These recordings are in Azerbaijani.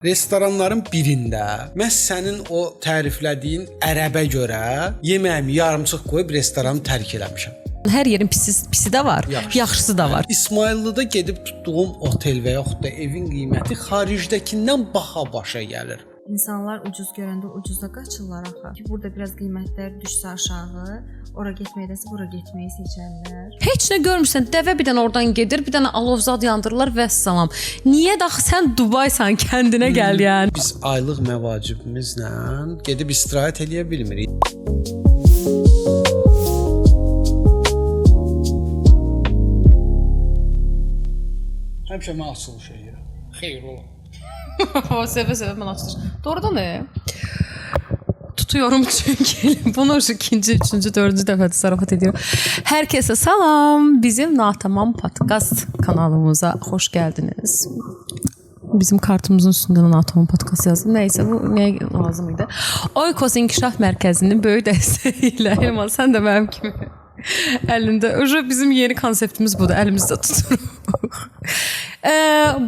Restoranların birində məhz sənin o təriflədiyin ərəbə görə yeməyimi yarımçıq qoyub restoranı tərk eləmişəm. Hər yerin pisi də var, yaxşısı da var. İsmayıllıda gedib tutduğum otel və yaxud da evin qiyməti xaricdəkindən baha başa gəlir. İnsanlar ucuz görəndə ucuzda qaçırlar axı. Ki burada biraz qiymətlər düşsə aşağı, ora getməkdənsə bura getməyi seçərlər. Heç nə görmürsən, dəvə bir dənə oradan gedir, bir dənə alovzad yandırırlar və salam. Niyə daxı sən Dubaysan, kəndinə gəl yəni. Biz aylıq məvacibimizlə gedib istirahət eləyə bilmirik. Həmişə mən açılış edirəm. Xeyr ola. Sevə-sevə mən açılış. Doğrudan ne? Tutuyorum çünkü bunu ikinci, üçüncü, dördüncü dəfədir zarafat ediyorum. Herkese salam. Bizim Natamam Podcast kanalımıza hoş geldiniz. Bizim kartımızın üstündə Natamam Podcast yazdım. Neyse bu nəyə lazım idi? Oykos İnkişaf Mərkəzinin böyük dəstəyi ilə Elman sən də mənim kimi əlində. Bizim yeni konseptimiz budur. Əlimizdə tuturuq.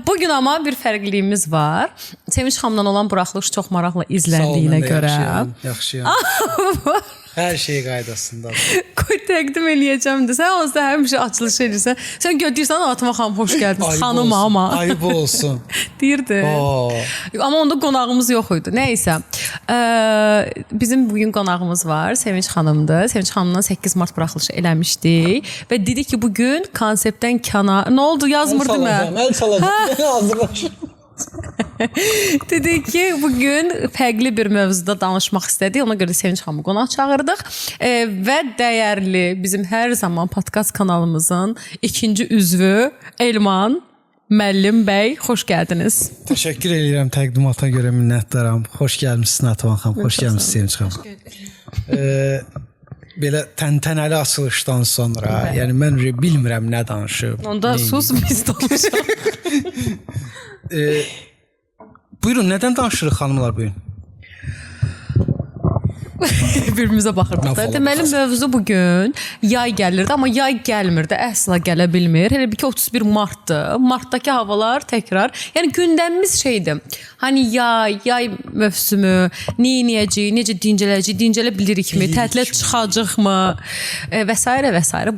Bugün ama bir fərqliyimiz var. Sevinç xanımdan olan buraxılış çox maraqla izləndiyinə görə. Yaxşıyam. Hər şey qaydasındadır. Qoy təqdim eləyəcəm də. Sən onsuz həmişə açılış edirsən. Sən götürsən Natamam xanım xoş gəldiniz. Xanım ama. Ayıb olsun. Deyirdi. Ama onda qonağımız yox idi. Nəysə. Bizim bugün qonağımız var. Sevinç xanımdır. Sevinç xanımdan 8 mart buraxılışı eləmişdik və dedi ki bugün konseptdən kənar. Nə oldu? Yazmırdı mən. Mən çalacağam. Hazırlaşın. Dedi ki bugün fərqli bir mövzuda danışmaq istədik. Ona görə Sevinç xanımı qonaq çağırdıq və dəyərli bizim hər zaman podcast kanalımızın ikinci üzvü Elman Müəllim bəy, xoş gəldiniz. Təşəkkür edirəm təqdimata görə, minnətdaram. Xoş gəlmisiniz Natamam xanım, xoş gəlmisiniz Sevinç xanım. Belə təntənəli açılışdan sonra, yəni mən bilmirəm nə danışıb. Onda sus, biz danışaq. Buyurun, nədən danışırıq xanımlar bugün? Birimizə baxırdıq da. Deməli mövzu bugün yay gəlirdi, amma yay gəlmirdi, əsla gələ bilmir. Elə bir ki 31 martdır. Martdakı havalar təkrar. Yəni gündəmimiz şeydir. Hani yay mövsümü, neyəcəyik, necə dincələcəyik, dincələ bilirikmi, tətilə çıxacaqmı və s.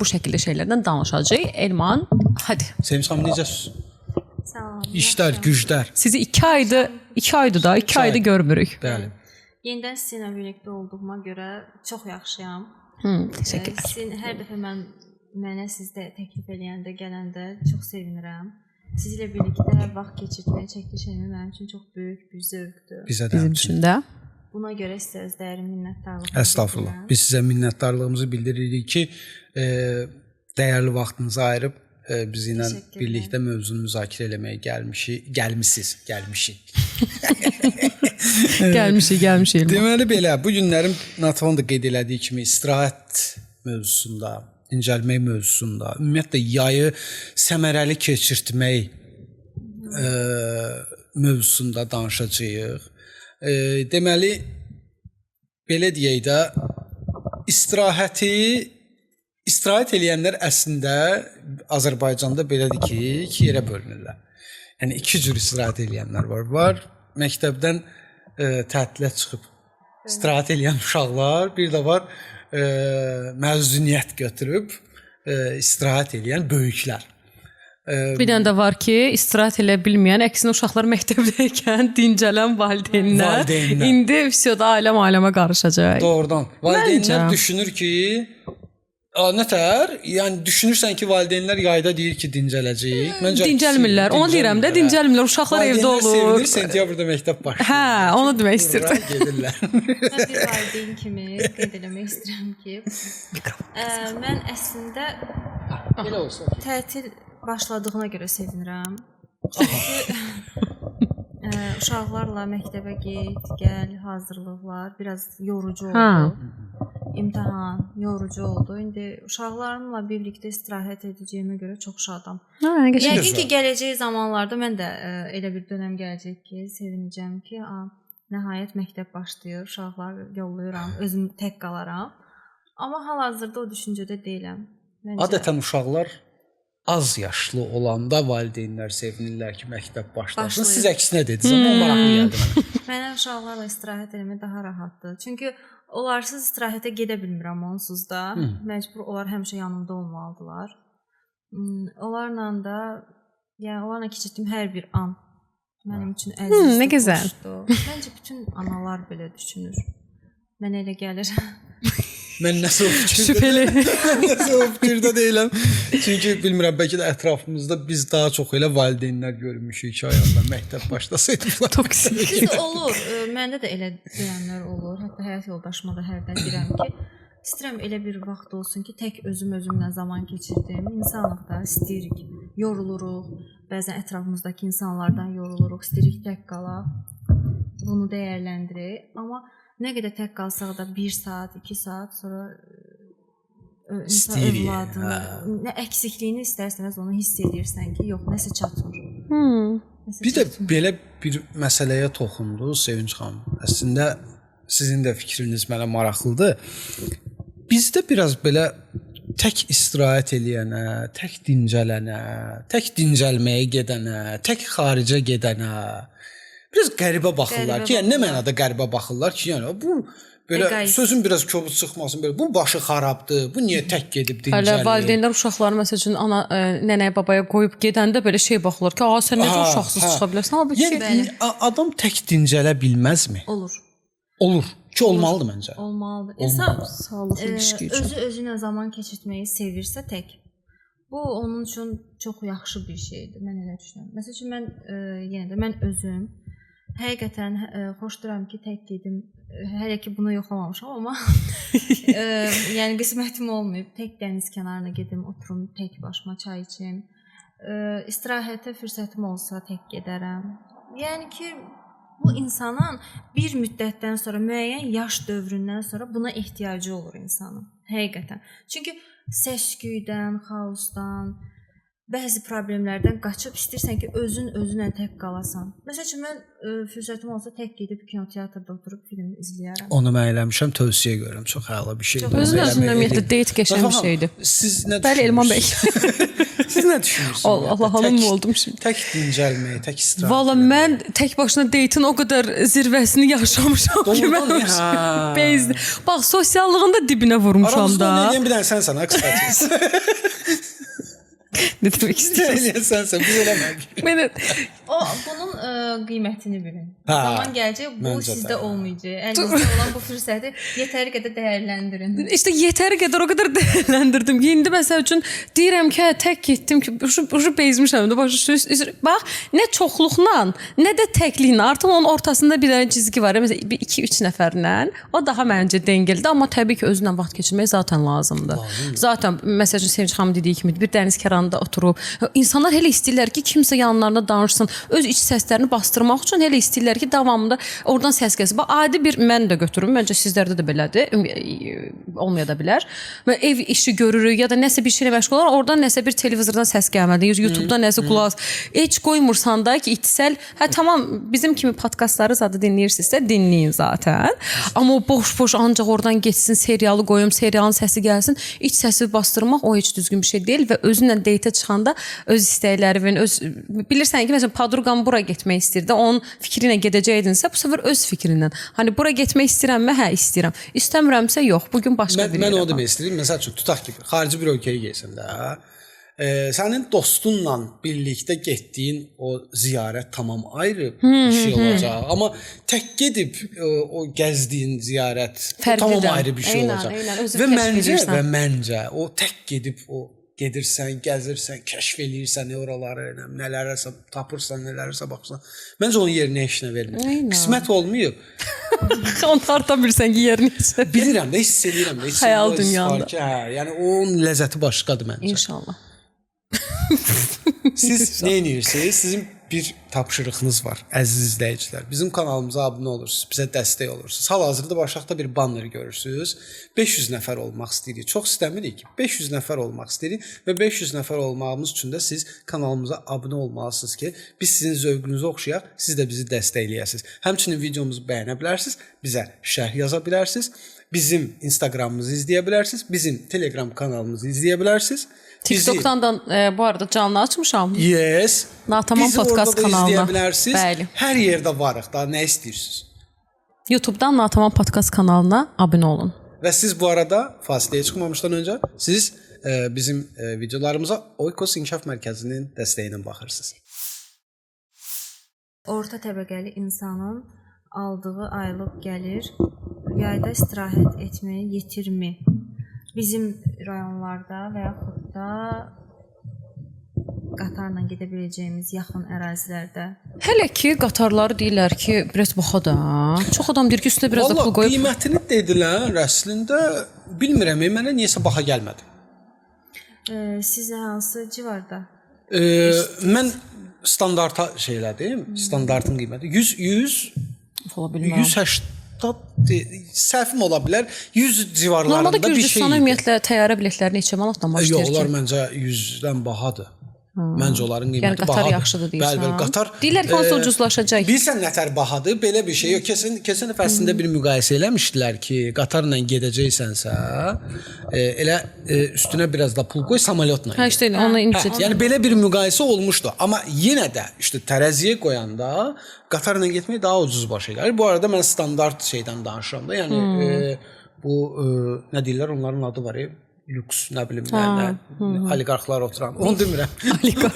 bu şəkildə şeylərdən danışacağıq. Elman, hadi. Sevinç xanım necəsiz? Salam. İşlər, güclər. Sizi 2 aydır da, 2 aydır görmürük. Bəli. Yenidən sizinlə birlikdə olduğuma görə çox yaxşıyam. Təşəkkürlər. Sizin hər dəfə mənə sizdə təklif eləyəndə, gələndə çox sevinirəm. Sizlə birlikdə vaxt keçirmək, çəkiliş etmək mənim üçün çox böyük bir zövqdür. Bizə də Bizim üçün də. Buna görə sizə dərin minnətdarlıq. Estağfurullah. Biz sizə minnətdarlığımızı bildiririk ki, dəyərli vaxtınızı ayırıb bizimlə birlikdə mövzunu müzakirə eləməyə gəlmişik. Gəlmişik. Deməli belə, bu günlərin Natamam da qeyd elədiyi kimi istirahət mövzusunda, dincəlmək mövzusunda, ümumiyyətlə yayı səmərəli keçirtmək mövzusunda danışacağıq. Deməli, belə deyək də, istirahət eləyənlər əslində Azərbaycanda belədir ki, 2 yerə bölünürlər. Yəni 2 cür istirahət eləyənlər var. Var məktəbdən tətilə çıxıb istirahət eləyən uşaqlar, bir də var məzuniyyət götürüb istirahət eləyən böyüklər. Bir dənə də var ki, istirahət elə bilməyən, əksinə uşaqlar məktəbdəykən dincələn valideynlər. İndi vəsyoda aləmə qarışacaq. Doğrudan. Valideynlər düşünür ki, nətər? Yəni düşünürsən ki, valideynlər yayda deyir ki, dincələcəyik. Dincəlmirlər. Onu deyirəm də, dincəlmirlər. Uşaqlar evdə olur. Valideynlər sevinir, sentyabrda məktəb başlayır. Hə, onu demək istirdim. Gedirlər. Mən bir valideyn kimi qeyd eləmək istəyirəm ki, mən əslində Belə olsa. tətil başladığına görə sevinirəm. Uşaqlarla məktəbə gəl, hazırlıqlar biraz yorucu oldu. İmtahan yorucu oldu. İndi uşaqlarımla birlikdə istirahət edəcəyimə görə çox şadam. Yəqin ki, gələcək zamanlarda mən də elə bir dönəm gələcək ki, sevinəcəm ki, nəhayət məktəb başlayır, uşaqlar yollayıram, özüm tək qalaram. Amma hal-hazırda o düşüncədə deyiləm. Adətən uşaqlar az yaşlı olanda valideynlər sevinirlər ki, məktəb başlasın. Başlayır. Siz əksinə dediniz, amma maraqlı gəldi mənə. Mənə uşaqlarla istirahət etmək daha rahatdır. Çünki onlarsız istirahətə gedə bilmirəm onsuz da. Məcbur onlar həmişə yanımda olmalıdırlar. Onlarla da, yəni onlarla keçirdiyim hər bir an mənim üçün əzizdir. Nə gözəl. Məncə bütün analar belə düşünür. Mənə elə gəlir. Mən nəsə o fikirdə Şübhəli. mən nəsə o fikirdə deyiləm. Çünki bilmirəm, bəlkə də ətrafımızda biz daha çox elə valideynlər görmüşük ki, ayağında məktəb başlasaydılar. Toksik. Düzdür, olur. Məndə də elə deyənlər olur. Hətta həyat yoldaşıma da hərdən deyirəm ki, istəyirəm elə bir vaxt olsun ki, tək özümlə zaman keçirdim. İnsanlıqda istəyirik, yoruluruq. Bəzən ətrafımızdakı insanlardan yoruluruq, istəyirik tək qalaq. Bunu dəyərləndirək. Amma nə qədər tək qalsaq da 1 saat, 2 saat sonra insan övladını, nə əksikliyini istərsənəz onu hiss edirsən ki, yox, nəsə çatmır. Bir də belə bir məsələyə toxundunuz Sevinç xanım. Əslində sizin də fikriniz mənə maraqlıdır. Bizdə biraz belə tək istirahət eləyənə, tək dincələnə, tək dincəlməyə gedənə, tək xaricə gedənə biraz qəribə baxırlar ki, yəni nə mənada qəribə baxırlar ki, yəni bu belə Egoist. sözün biraz kobud çıxmasın belə. Bu başı xarabdır. Bu niyə tək gedib dincəlir? Hələ valideynlər uşaqları məsəl üçün ana nənəyə, babaya qoyub gedəndə belə şey baxırlar ki, sən necə uşaqsız çıxa bilərsən? Halbuki Yəni adam tək dincələ bilməzmi? Olur. Olur. Ki olmalıdır məncə. Olmalıdır. İnsan sağlıqlı ilişki üçün. özü-özünə zaman keçirtməyi sevirsə tək, bu onun üçün çox yaxşı bir şeydir. Mən elə düşünürəm. Məsəl üçün mən yenə də mən özüm həqiqətən xoşduram ki, tək gedim. Hələ ki bunu yoxlamamışam, amma yəni qismətim olmayıb. Tək dəniz kənarına gedim, oturum tək başıma çay içim. İstirahətə fürsətim olsa tək gedərəm. Yəni ki, bu insanın bir müddətdən sonra, müəyyən yaş dövründən sonra buna ehtiyacı olur insanın. Həqiqətən. Çünki səs-küydən, xaosdan, bəzi problemlərdən qaçıb istəyirsən ki, özünlə tək qalasan. Məsəl üçün mən fürsətim olsa tək gedib kinoteatrda oturub film izləyərəm. Onu mən eləmişəm, tövsiyə görürəm. Çox əla bir şeydir. Özün-özünə ümumiyyətlə date qəşəng bir şeydir. Siz nə düşünürsünüz? Bəli, Elman bəy. Siz nə düşünürsünüz? Allah hanım oldum şimdi. Tək dincəlmək, tək istirahət. Valla mən tək başına date'in o qədər zirvəsini yaşamışam ki, mən bezdim. Bax, sosiallığın da dibinə vurmuşam Aramızda da. onu eləyən bir dənə sənsən, qısqacız. Ne demək istəyirsən? Eləyən sənsən, biz eləmədik. Bunun qiymətini bilin. Hə, Zaman gələcək, bu məncə də. sizdə olmayacaq. Əlinizdə olan bu fürsəti yetəri qədər dəyərləndirin. İşte yetəri qədər o qədər dəyərləndirdim. İndi məsəl üçün deyirəm ki, tək getdim ki, şu bezmişəm də başa bax, nə çoxluqla, nə də təkliklə, artıq onun ortasında bir dənə cizgi var. Məsələn, 2-3 nəfərlə, o daha məncə dəngəldir, amma təbii ki, özünlə vaxt keçirmək zaten lazımdır. Zaten məsəl üçün Sevinç xanım dediyi kimi bir dəniz kənarında oturub, insanlar elə istəyirlər ki, kimsə yanlarında danışsın, öz iç səslərini bastırmaq üçün elə istəyirlər ki, davamında oradan səs gəlsin. Bax, adi bir mən də götürüm, məncə sizlərdə də belədir, olmaya da bilər. Və ev işi görürük ya da nəsə bir şeylə məşğul olar, oradan nəsə bir televizordan səs gəlməlidir, YouTube-dan nəsə qulaq. Heç qoymursan da ki, itsəl, tamam, bizim kimi podkastları zadı dinləyirsinizsə, dinləyin zaten. Amma o boş-boş ancaq oradan geçsin, serialı qoyum, serialın səsi gəlsin, iç səsi bastırmaq o heç düzgün bir şey deyil və özünlə date-ə çıxanda öz istəkləri, öz bilirsən ki, məsələn, padruqam bura getmək istirdi, onun fikri ilə gedəcəydinsə, bu səfər öz fikrindən. Hani bura getmək istəyirəmmi? Hə, istəyirəm. İstəmirəmsə, yox. Bugün başqa bir yerə. Mən o demək istəyirəm. Məsəl üçün tutaq ki, xarici bir ölkəyə gəlsən də, sənin dostunla birlikdə getdiyin o ziyarət tamam ayrı bir şey olacaq. Amma tək gedib o gəzdiyin ziyarət tamam ayrı bir şey olacaq. Və məncə o tək gedib o gedirsən, gəzirsən, kəşf eləyirsən oraları, nələrsə tapırsan, nələrsə baxırsan. Məncə onun yerinə heç nə vermir. Qismət olmuyor. Onu tarta bilirsən ki, yerinə heç nə. Bilirəm də, hiss edirəm də. Xəyal dünyanda. Yəni onun ləzzəti başqadır məncə. İnşallah. Siz nə edirsiniz? Sizin bir tapşırığınız var, əziz izləyicilər. Bizim kanalımıza abunə olursunuz, bizə dəstək olursunuz. Hal-hazırda başaqda bir banner görürsünüz. 500 nəfər olmaq istəyirik. Çox istəmirik ki, 500 nəfər olmaq istəyirik və 500 nəfər olmağımız üçün də siz kanalımıza abunə olmalısınız ki, biz sizin zövqünüzə oxşayaq, siz də bizi dəstəkləyəsiniz. Həmçinin videomuzu bəyənə bilərsiniz, bizə şərh yaza bilərsiniz, bizim Instagramımızı izləyə bilərsiniz, bizim Telegram kanalımızı izləyə bilərsiniz. TikTokdan da bu arada canlı açmışam. Yes. Natamam podcast kanalına. İzləyə bilərsiniz. Bəli. Hər yerdə varıq da, nə istəyirsiniz? YouTube'dan Natamam podcast kanalına abunə olun. Və siz bu arada fasiləyə çıxmamışdan öncə siz bizim videolarımıza Oikos İnkişaf Mərkəzinin dəstəyi ilə baxırsınız. Orta təbəqəli insanın aldığı aylıq gəlir yayda istirahət etməyə yetirmi? Bizim rayonlarda və yaxud da qatarla gedə biləcəyimiz yaxın ərazilərdə. Hələ ki qatarları deyirlər ki, biraz baha da. Çox adam deyir ki, üstünə biraz da pul qoyub. Qiymətini dedilər, əslində bilmirəm, mənə niyəsə baha gəlmədi. Sizə hansı civarda? Mən standarta şeylədim, standartın qiyməti 100 ola bilməm. 180 səhvim ola bilər. 100 civarlarında normalda bir şey. Gürcüstana ümumiyyətlə təyyarə biletləri neçə manatdan başlayır ki? Yox, onlar məncə 100-dən bahadır. Məncə onların qiyməti yəni, qatar bahadır. yaxşıdır deyirsən. Bəli, qatar. Deyirlər ki, onsuz ucuzlaşacaq. Bilirsən nətər bahadır? Belə bir şey yox. Keçən dəfə əslində bir müqayisə eləmişdilər ki, qatarla gedəcəksənsə, elə üstünə biraz da pul qoy, samolyotla. Hə, işte onu incə. Yəni belə bir müqayisə olmuşdu. Amma yenə də işte tərəziyə qoyanda qatarla getmək daha ucuz başa gəlir. Bu arada mən standart şeydən danışıram da. Yəni bu nə deyirlər, onların adı var. Lüks, nə bilim, oliqarxlar oturan. Onu demirəm.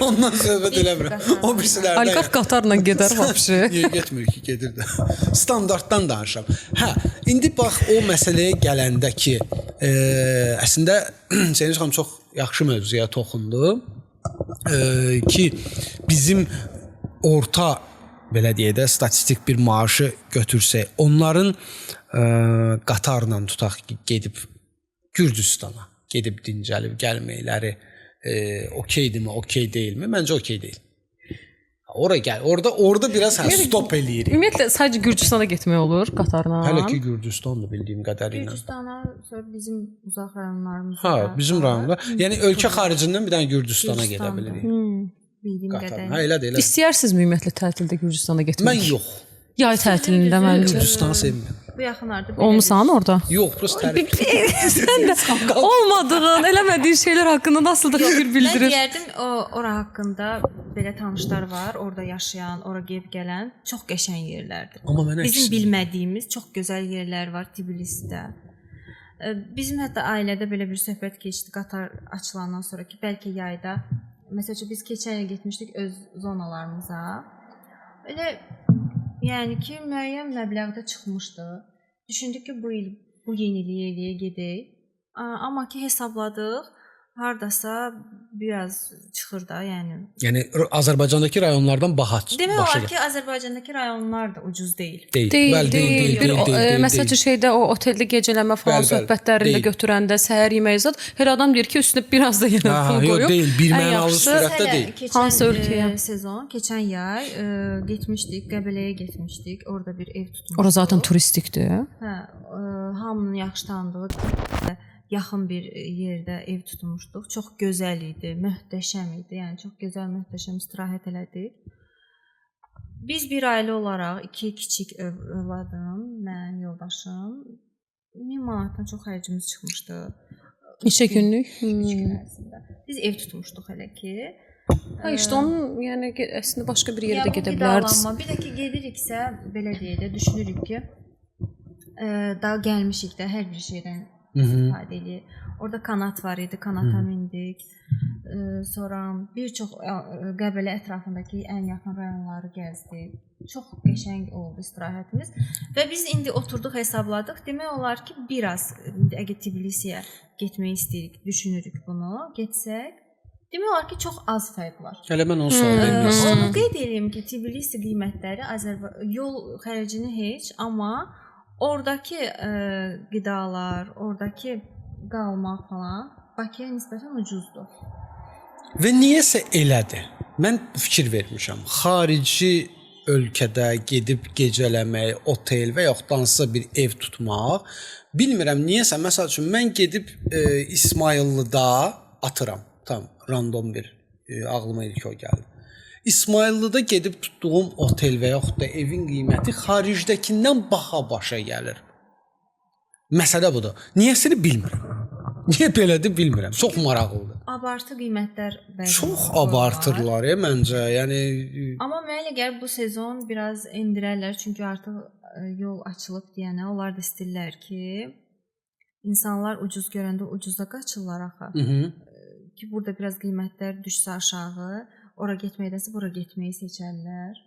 Ondan söhbət eləmirəm. O birisilərdən. Oliqarx qatarla gedər vəbşi. Getmir ki, gedir də. Standartdan danışıram. Hə, indi bax o məsələyə gələndə ki, əslində Səniz xanım çox yaxşı mövzuya toxundu. Ki bizim orta belə deyək də statistik bir maaşı götürsək, onların qatarla tutaq ki, gedib Gürcüstana gedib dincəlib gəlməkləri okeydirmi, okey deyilmi? Məncə okey deyil. Ora gəl. Orada biraz stop eləyirik. Ümumiyyətlə sadəcə Gürcüstana getmək olur qatarla. Hələ ki Gürcüstandır bildiyim qədərilə. Gürcüstana, sonra bizim uzaq rayonlarımızda. Hə, bizim rayonda. Yəni ölkə xaricindən bir dənə Gürcüstana gedə bilirik. Bildiyim qədərilə. Hə, elədir. İstəyirsizmi ümumiyyətlə tətildə Gürcüstana getmək? Mən yox. Yay tətilində məncə. Gürcüstanı sevmirəm. Bu yaxınlarda Olmusan orada? Yox, prosta tərif. Sən də olmadığın, eləmədiyin şeylər haqqında nasıl da fikir Mən bildirir? deyərdim, ora haqqında belə tanışlar var, orada yaşayan, ora gedib gələn çox qəşəng yerlərdir. Amma mənə Bizim bilmədiyimiz çox gözəl yerlər var Tbilisidə. Bizim hətta ailədə belə bir söhbət keçdi qatar açılandan sonra ki, bəlkə yayda, məsələn biz keçən il getmişdik öz zonalarımıza. Elə yəni ki, müəyyən məbləğdə çıxmışdı. Düşündük ki, bu il bu yeniliyi eləyə gedək. Amma ki, hesabladıq, hardasa biraz çıxır da, yəni. Yəni Azərbaycandakı rayonlardan baha. Demək olar ki, Azərbaycandakı rayonlar da ucuz deyil. Deyil. Məsələn şeydə o oteldə gecələmə falan söhbətlərində götürəndə səhər yeməyi zət hər adam deyir ki, üstünə biraz da yenə pul qoyub. Yox, deyil, bir mənalı sürətdə deyil. Hansı ölkəyə? Sezon, keçən yay getmişdik, Qəbələyə getmişdik. Orada bir ev tutmuşduq. Ora zaten turistikdir. Hə, hamının yaxşı tanıdığı yaxın bir yerdə ev tutmuşduq. Çox gözəl idi, möhtəşəm idi. Yəni çox gözəl, möhtəşəm istirahət elədik. Biz bir ailə olaraq 2 kiçik övladım, mən, yoldaşım 1000 manatdan çox xərcimiz çıxmışdı. Neçə günlük? 2 gün ərzində. Biz ev tutmuşduq hələ ki. Hə, işte onun yəni əslində başqa bir yerə də gedə bilərdiniz. Bir də ki gediriksə, belə deyək də, düşünürük ki, daha gəlmişik də hər bir şeydən istifadə edir. Orada kanat var idi, kanata mindik. Sonra bir çox Qəbələ ətrafındakı ən yaxın rayonları gəzdik. Çox qəşəng oldu istirahətimiz və biz indi oturduq, hesabladıq. Demək olar ki, biraz əgər Tbilisiyə getmək istəyirik, düşünürük bunu, getsək. Demək olar ki, çox az fərq var. Hələ mən onu sual Onu qeyd edeyim ki, Tbilisi qiymətləri yol xərcini heç, amma oradakı qidalar, oradakı qalmaq falan Bakıya nisbətən ucuzdur. Və niyəsə elədir. mən fikir vermişəm. Xarici ölkədə gedib gecələmək, otel və yaxud hansısa bir ev tutmaq, bilmirəm niyəsə, məsəl üçün mən gedib İsmayıllıda atıram. Tam random bir ağlıma ilk o gəldi. İsmayıllıda gedib tutduğum otel və yaxud da evin qiyməti xaricdəkindən baha başa gəlir. Məsələ budur. Niyəsini bilmirəm. Niyə belədir bilmirəm. Çox maraqlıdır. Abartı qiymətlər bəzən çox abartırlar məncə. Yəni amma mənə elə gəlir bu sezon biraz endirərlər çünki artıq yol açılıb deyənə onlar da istəyirlər ki, insanlar ucuz görəndə ucuzda qaçırlar axı. Ki burada biraz qiymətlər düşsə aşağı, ora getməkdənsə bura getməyi seçərlər.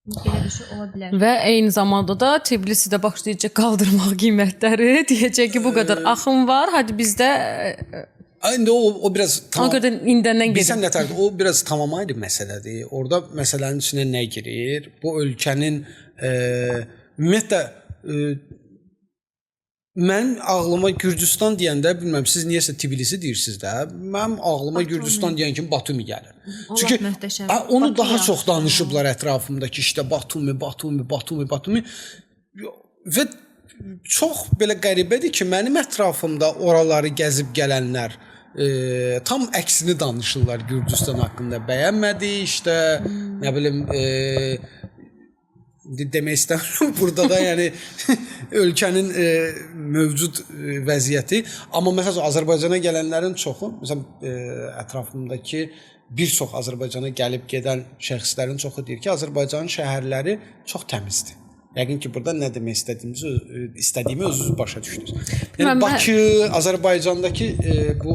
Belə bir şey ola bilər. Və eyni zamanda da Tbilisidə başlayacaq qaldırmaq qiymətləri, deyəcək ki, bu qədər axın var, hadi bizdə indi o biraz tamam. O qədər indəndən gedir. Bilsən nətərdir? O biraz tamam ayrı məsələdir. Orada məsələnin içinə nə girir? Bu ölkənin ümumiyyətlə mən ağlıma Gürcüstan deyəndə bilmirəm siz niyəsə Tbilisi deyirsiniz də. Mənim ağlıma Gürcüstan deyən kimi Batumi gəlir. Çünki onu daha çox danışıblar ətrafımdakı işte Batumi və çox belə qəribədir ki, mənim ətrafımda oraları gəzib gələnlər tam əksini danışırlar Gürcüstan haqqında. Bəyənmədi, işte nə bilim demək istəmirəm burada da, yəni ölkənin mövcud vəziyyəti. Amma məsələn Azərbaycana gələnlərin çoxu, məsələn ətrafımdakı bir çox Azərbaycana gəlib gedən şəxslərin çoxu deyir ki, Azərbaycanın şəhərləri çox təmizdir. Yəqin ki, burada nə demək istədiyimi özünüz başa düşdünüz. Yəni Bakı, Azərbaycandakı bu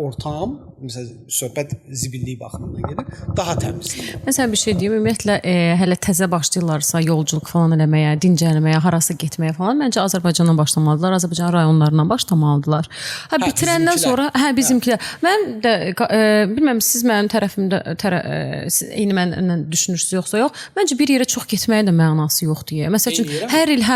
ortam, məsələn, söhbət zibillik baxımından gedir, daha təmizdir. Məsələn, bir şey deyim, ümumiyyətlə hələ təzə başlayırlarsa yolculuk falan eləməyə, dincəlməyə, harasa getməyə falan, məncə Azərbaycandan başlamalıdırlar, Azərbaycan rayonlarından başlamalıdırlar. Bitirəndən sonra, bizimkilər. Mən də, bilməm, siz mənim tərəfimdə, eyni mənlə düşünürsünüz yoxsa yox, məncə bir yerə çox getməyə də mənası yoxdur. Məsəl üçün, hər il,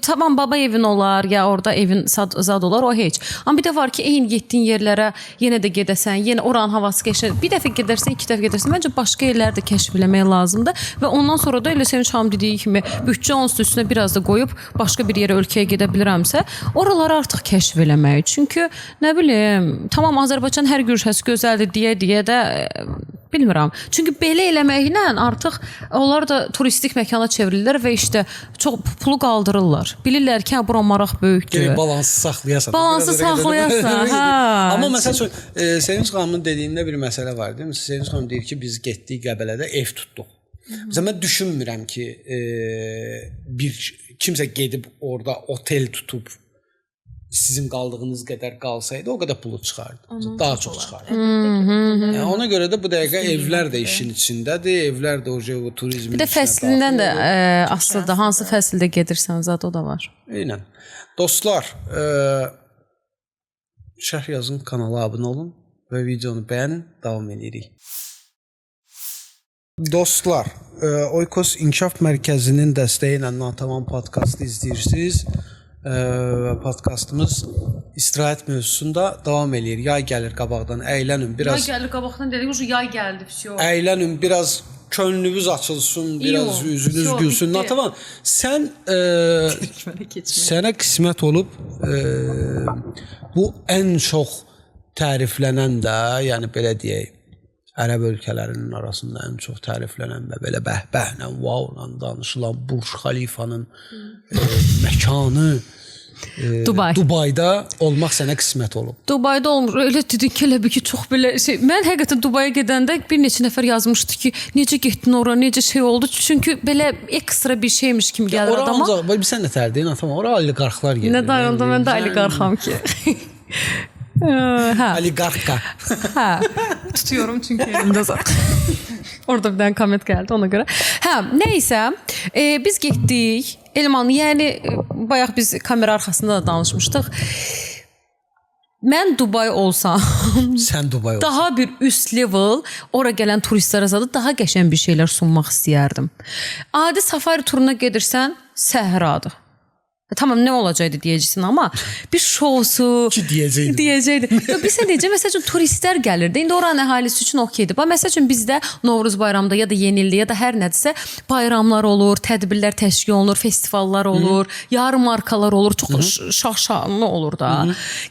tamam baba evin olar, ya orada evin zad olar, o heç. Amma bir də var ki, eyni getdiyin yerlərə yenə də gedəsən, yenə oranın havası keçir. Bir dəfə gedərsən, iki dəfə gedərsən. Məncə başqa yerləri də kəşf eləmək lazımdır və ondan sonra da elə Sevinç xanım dediyi kimi bütçə onun üstünə biraz da qoyub başqa bir yerə, ölkəyə gedə bilirəmsə, oraları artıq kəşf eləmək. Çünki nə bilim, tamam Azərbaycan hər güşəsi gözəldir deyə də bilmirəm. Çünki belə eləməklə artıq onlar da turistik məkana çevrilirlər və işte çox pulu qaldırırlar. Bilirlər ki, bura maraq böyükdür. Balansı saxlayasan. Balansı saxlayasan, hə. Amma məsəl üçün Sevinç xanımın dediyində bir məsələ var, deyil mi? Sevinç xanım deyir ki, biz getdik Qəbələdə ev tutduq. Məsələn, mən düşünmürəm ki, kimsə gedib orada otel tutub sizin qaldığınız qədər qalsaydı, o qədər pulu çıxardı. Daha çox çıxardı. Yəni, ona görə də bu dəqiqə evlər də işin içindədir, evlər də o turizmin bir də fəslindən də asılıdır. Hansı fəsildə gedirsəniz, o da var. Eynən. Dostlar, Şərh Yazın kanala abunə olun və videonu bəyənin, davam edirik. Dostlar, Oikos İnkişaf Mərkəzinin dəstəyi ilə Natavan podkastı izləyirsiniz. Podkastımız istirahət mövzusunda davam eləyir. Yay gəlir qabaqdan, əylənin biraz. Yay gəlir qabaqdan dedik, yay gəldi, всё. Əylənin biraz könlünüz açılsın, biraz üzünüz gülsün. Natavan, sən sənə qismət olub bu ən çox təriflənən də, yəni belə deyək, Ərəb ölkələrinin arasında ən çox təriflənən və belə bəhbəhlə, vau'la danışılan Burj Xalifanın məkanı Dubayda olmaq sənə qismət olub. Dubayda olmur. Elə dedik ki, elə bir ki, çox belə şey. Mən həqiqətən Dubaya gedəndə bir neçə nəfər yazmışdı ki, necə getdin ora, necə şey oldu? Çünki belə ekstra bir şeymiş kimi gəlir adama. Ora ancaq, bilsən nə tərdir, Natavan, ora oliqarxlar gedir. Nə dayandı, mən də oliqarxam ki. Oliqarxa. Hə, tutuyorum çünki elimdə zaten. Orada bir dənə komment gəldi ona görə. Hə, nəysə, biz getdik. Elman, yəni bayaq biz kamera arxasında da danışmışdıq. Mən Dubay olsam, sən Dubay olsan, daha bir üst level, ora gələn turistlərə zadı daha qəşəng bir şeylər sunmaq istəyərdim. Adi safari turuna gedirsən, səhradır. Tamam nə olacaqdı deyəcəksən, amma bir şousu Ki deyəcəkdim. deyəcəkdi. Yox, biz sən deyəcək, məsəl üçün turistlər gəlirdi. İndi oranın əhalisi üçün okeydir. Bax, məsəl üçün bizdə Novruz bayramında ya da Yeni ildə ya da hər nədirsə bayramlar olur, tədbirlər təşkil olunur, festivallar olur, yarmarkalar olur, çox şaşalı olur da.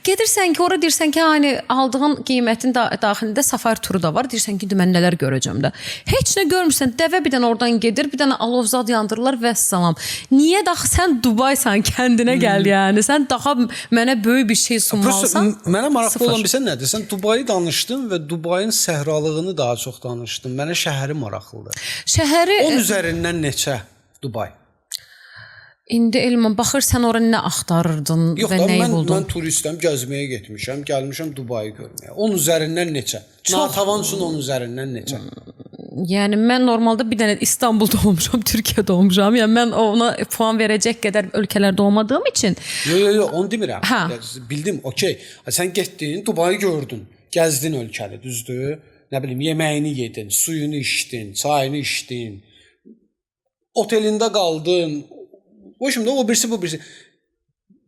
Gedirsən ki, ora deyirsən ki, hani aldığın qiymətin daxilində safari turu da var. Deyirsən ki, mən nələr görəcəm də. Heç nə görmürsən. Dəvə bir dənə oradan gedir, bir dənə alovzad yandırırlar və salam. Niyə daxı sən Dubaysan, kəndinə gəl yəni. Sən daha mənə böyük bir şey sunmalısan. Mənə maraqlı olan bilsən nədir? Sən Dubayı danışdın və Dubayın səhralığını daha çox danışdın. Mənə şəhəri maraqlıdır. Şəhəri 10 üzərindən neçə Dubay? İndi elmən baxır sən ora nə axtarırdın Yox, və nəyi buldun? Mən turistəm, gəzməyə getmişəm, gəlmişəm Dubayı görməyə. 10 üzərindən neçə? Natavan üçün 10 üzərindən neçə? Yəni mən normalda bir dənə İstanbulda olmuşam, Türkiyədə olmuşam. Yəni mən ona puan verəcək qədər ölkələrdə olmadığım üçün. Yox, onu demirəm. Bildim, okey. Sən getdin, Dubayı gördün, gəzdin ölkəni, düzdür? Nə bilim, yeməyini yedin, suyunu içdin, çayını içdin. Otelində qaldın. O şimdi o birisi bu birisi.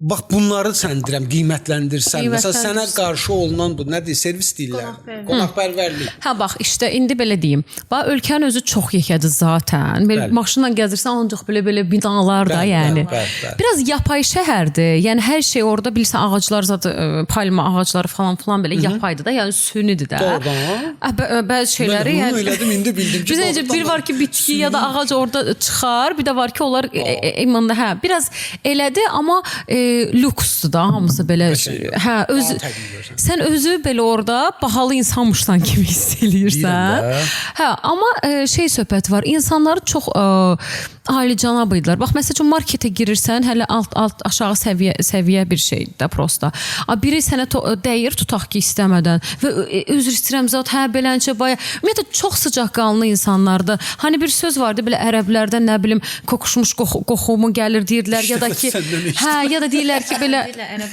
Bax bunları sən deyirəm qiymətləndirsən. Məsələn sənə qarşı olunan bu nədir? Servis deyirlər. Qonaqpərvərlik. Hə bax işte indi belə deyim. Bax ölkənin özü çox yekədir zaten. Belə maşınla gəzirsən ancaq belə binalar da yəni. Biraz yapay şəhərdir. Yəni hər şey orada bilirsən ağaclar zaten palma ağacları falan belə yapaydı da. Yəni sünidir də. Doğrudan. Bəzi şeyləri yəni. Bunu elədim indi bildim ki. Bizəcə bir var ki bitki ya da ağac orada çıxar, bir də var ki onlar imanda hə biraz elədir amma lüksdür da hamısı belə hə öz sən özü belə orada bahalı insanmışsan kimi hiss eləyirsən. Hə amma şey söhbət var. İnsanları çox alicənab idilər. Bax məsəl üçün marketə girirsən, hələ alt aşağı səviyyə bir şeydir də prosta. Biri sənə dəyir tutaq ki istəmədən və üzr istəyirəm zat hə beləcə baya. Ümumiyyətlə çox sıcaqqanlı insanlardı. Hani bir söz vardı belə ərəblərdən nə bilim qoxuşmuş qoxumu gəlir deyirdilər ya da ki hə ya da deyirlər ki belə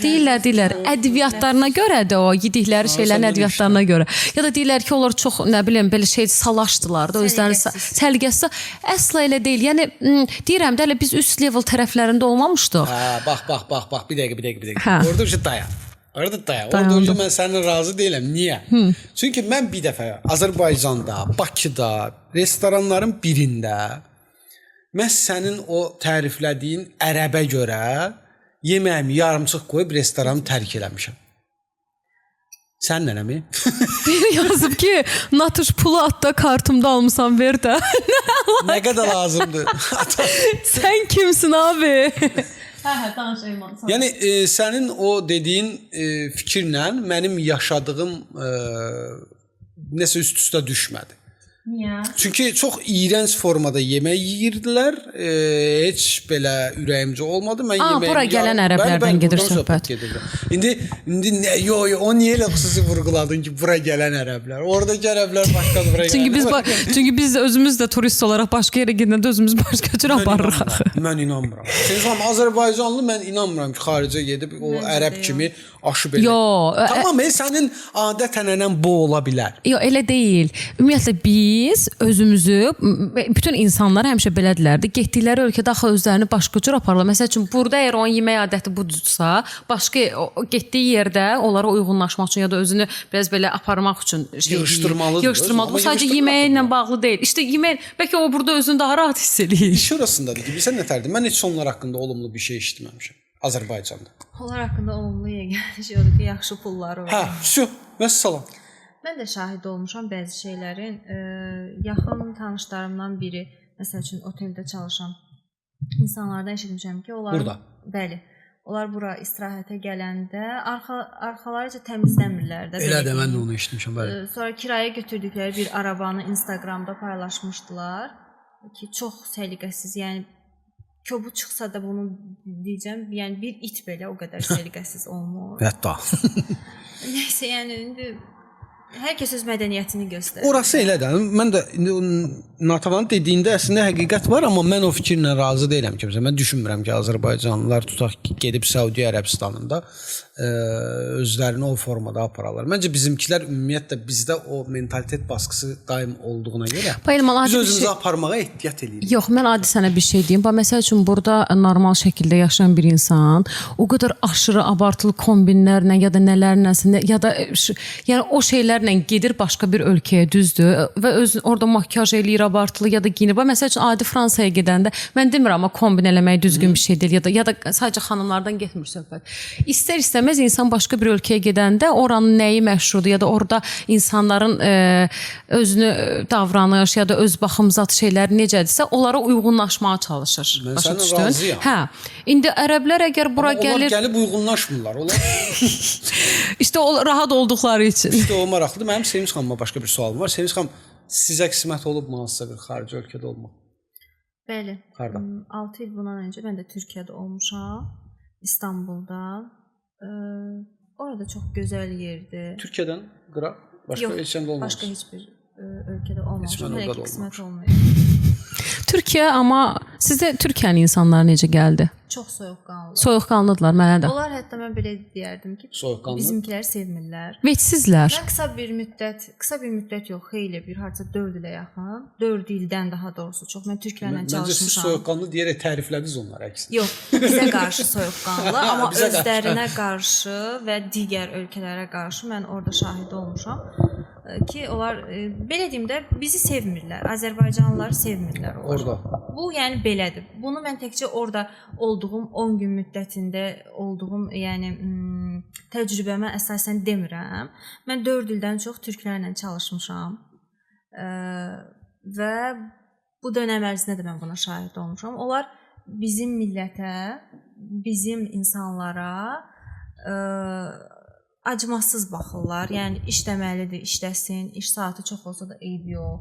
deyirlər ədviyyatlarına görə də o yedikləri şeylərin ədviyyatlarına görə. Ya da deyirlər ki onlar çox nə bilim belə şey salaşdılar da özləri səliqəsiz. Əsla elə deyil. Yəni deyirəm də hələ biz üst level tərəflərində olmamışdıq. Bax bir dəqiqə. Orada bir dayan. Orada mən səninlə razı deyiləm. Niyə? Çünki mən bir dəfə Azərbaycanda, Bakıda, restoranların birində məhz sənin o təriflədiyin ərəbə görə yeməyimi yarımçıq qoyub restoranı tərk eləmişəm. Sən nənəmi? Bir yazıb ki, Natuş pulu atda kartımda almısan ver də. Nə qədər lazımdır? Sən kimsin abi? Hə, danış Eyman. Yəni sənin o dediyin fikirlə mənim yaşadığım nəsə üst-üstə düşmədi. Niyə? Çünki çox iyrənc formada yemək yeyirdilər. Heç belə ürəyimcə olmadı. Mən yeməyi bura gələn ərəblərdən gedir söhbət. İndi o niyə elə xüsusi vurğuladın ki, bura gələn ərəblər? Oradakı ərəblər başqadır bura gələn. Çünki biz özümüz də turist olaraq başqa yerə gedəndə özümüz başqa cür aparırıq. Mən inanmıram. Sən Azərbaycanlı mən inanmıram ki, xaricə gedib o ərəb kimi aşı belə. Yox. Tamam, sənin adət-ənənən bu ola bilər. Yox, elə deyil. Ümumiyyətlə biz özümüzü, bütün insanlar həmişə belədirlərdi. Getdikləri ölkədə axı özlərini başqa cür aparırlar. Məsəl üçün burada əgər onun yemək adəti budursa, başqa getdiyi yerdə onlara uyğunlaşmaq üçün ya da özünü biraz belə aparmaq üçün yığışdırmalıdır. Bu sadəcə yeməyi ilə bağlı deyil. İşte yemək, bəlkə o burada özünü daha rahat hiss eləyir. İş orasındadır ki, bilsən nətərdir? Mən heç onlar haqqında olumlu bir şey eşitməmişəm Azərbaycanda. Onlar haqqında olumlu yeganə şey odur ki, yaxşı pulları var. Hə, vəssalam. Mən də şahid olmuşam bəzi şeylərin. Yaxın tanışlarımdan biri, məsəl üçün oteldə çalışan insanlardan eşitmişəm ki, onlar burada. Bəli. Onlar bura istirahətə gələndə arxalarıca təmizləmirlər də. Elə də mən də onu eşitmişəm, bəli. Sonra kirayə götürdükləri bir arabanı Instagramda paylaşmışdılar ki, çox səliqəsiz, yəni köbü çıxsa da bunu deyəcəm, yəni bir it belə o qədər səliqəsiz olmur. Hətta. Nəysə, yəni indi Hər kəs öz mədəniyyətini göstərir. Orası elə də. Mən də indi Natavanın dediyində əslində həqiqət var, amma mən o fikirlə razı deyiləm ki, mən düşünmürəm ki, Azərbaycanlılar tutaq ki, gedib Səudiyyə Ərəbistanında özlərini o formada apararlar. Məncə bizimkilər ümumiyyətlə bizdə o mentalitet baskısı daim olduğuna görə biz özümüzü aparmağa ehtiyat edirik. Yox, mən adi sənə bir şey deyim. Məsəl üçün burada normal şəkildə yaşayan bir insan o qədər aşırı abartılı kombinlərlə ya da nələrləsə ya da yəni o şeylərlə gedir başqa bir ölkəyə, düzdür, və öz orada makyaj eləyir, abartılı ya da giyinir. Məsəl üçün adi Fransaya gedəndə mən demirəm amma kombin eləmək düzgün bir şey deyil ya da sadəcə xanımlardan getmir söhbət. İstər-istəməz insan başqa bir ölkəyə gedəndə oranın nəyi məşhurdur ya da orada insanların özünü davranış ya da öz baxımzat şeyləri necədirsə onlara uyğunlaşmağa çalışır. Mən sənə razıyam. Hə. İndi ərəblər əgər bura gəlir, onlar gəlib uyğunlaşmırlar. İşte o rahat olduqları üçün. İşte o maraqlıdır. Mənim Sevinç xanıma başqa bir sualım var. Sevinç xanım, sizə qismət olubmu hansısa bir xarici ölkədə olmaq? Bəli. Harda? 6 il bundan öncə mən də Türkiyədə olmuşam. İstanbulda. Orada çox gözəl yerdir. Türkiyədən qıra? Başqa heç yerdə olmamış. Başqa heç bir ölkədə olmamışam. Hələ ki qismət olmuyor. Türkiyə, amma sizə Türkiyənin insanları necə gəldi? Çox soyuqqanlı. Soyuqqanlıdırlar mənə də. Onlar hətta mən belə deyərdim ki, bizimkiləri sevmirlər. Vətsizlər. Mən qısa bir müddət yox, xeyli bir harca 4 ilə yaxın, 4 ildən daha doğrusu çox mən türklərlə çalışmışam. Məncə siz soyuqqanlı deyərək təriflədiniz onları əksinə. Yox, bizə qarşı soyuqqanlı, amma özlərinə qarşı və digər ölkələrə qarşı mən orada şahid olmuşam ki, onlar belə deyim də bizi sevmirlər. Azərbaycanlıları sevmirlər orada. Bu yəni belədir. Bunu mən təkcə orada olduğum 10 gün müddətində olduğum, yəni təcrübəmə əsasən demirəm. Mən 4 ildən çox türklərlə çalışmışam. Və bu dönəm ərzində də mən buna şahid olmuşam. Onlar bizim millətə, bizim insanlara acımasız baxırlar. Yəni işləməlidir, işləsin, iş saatı çox olsa da eyb yox.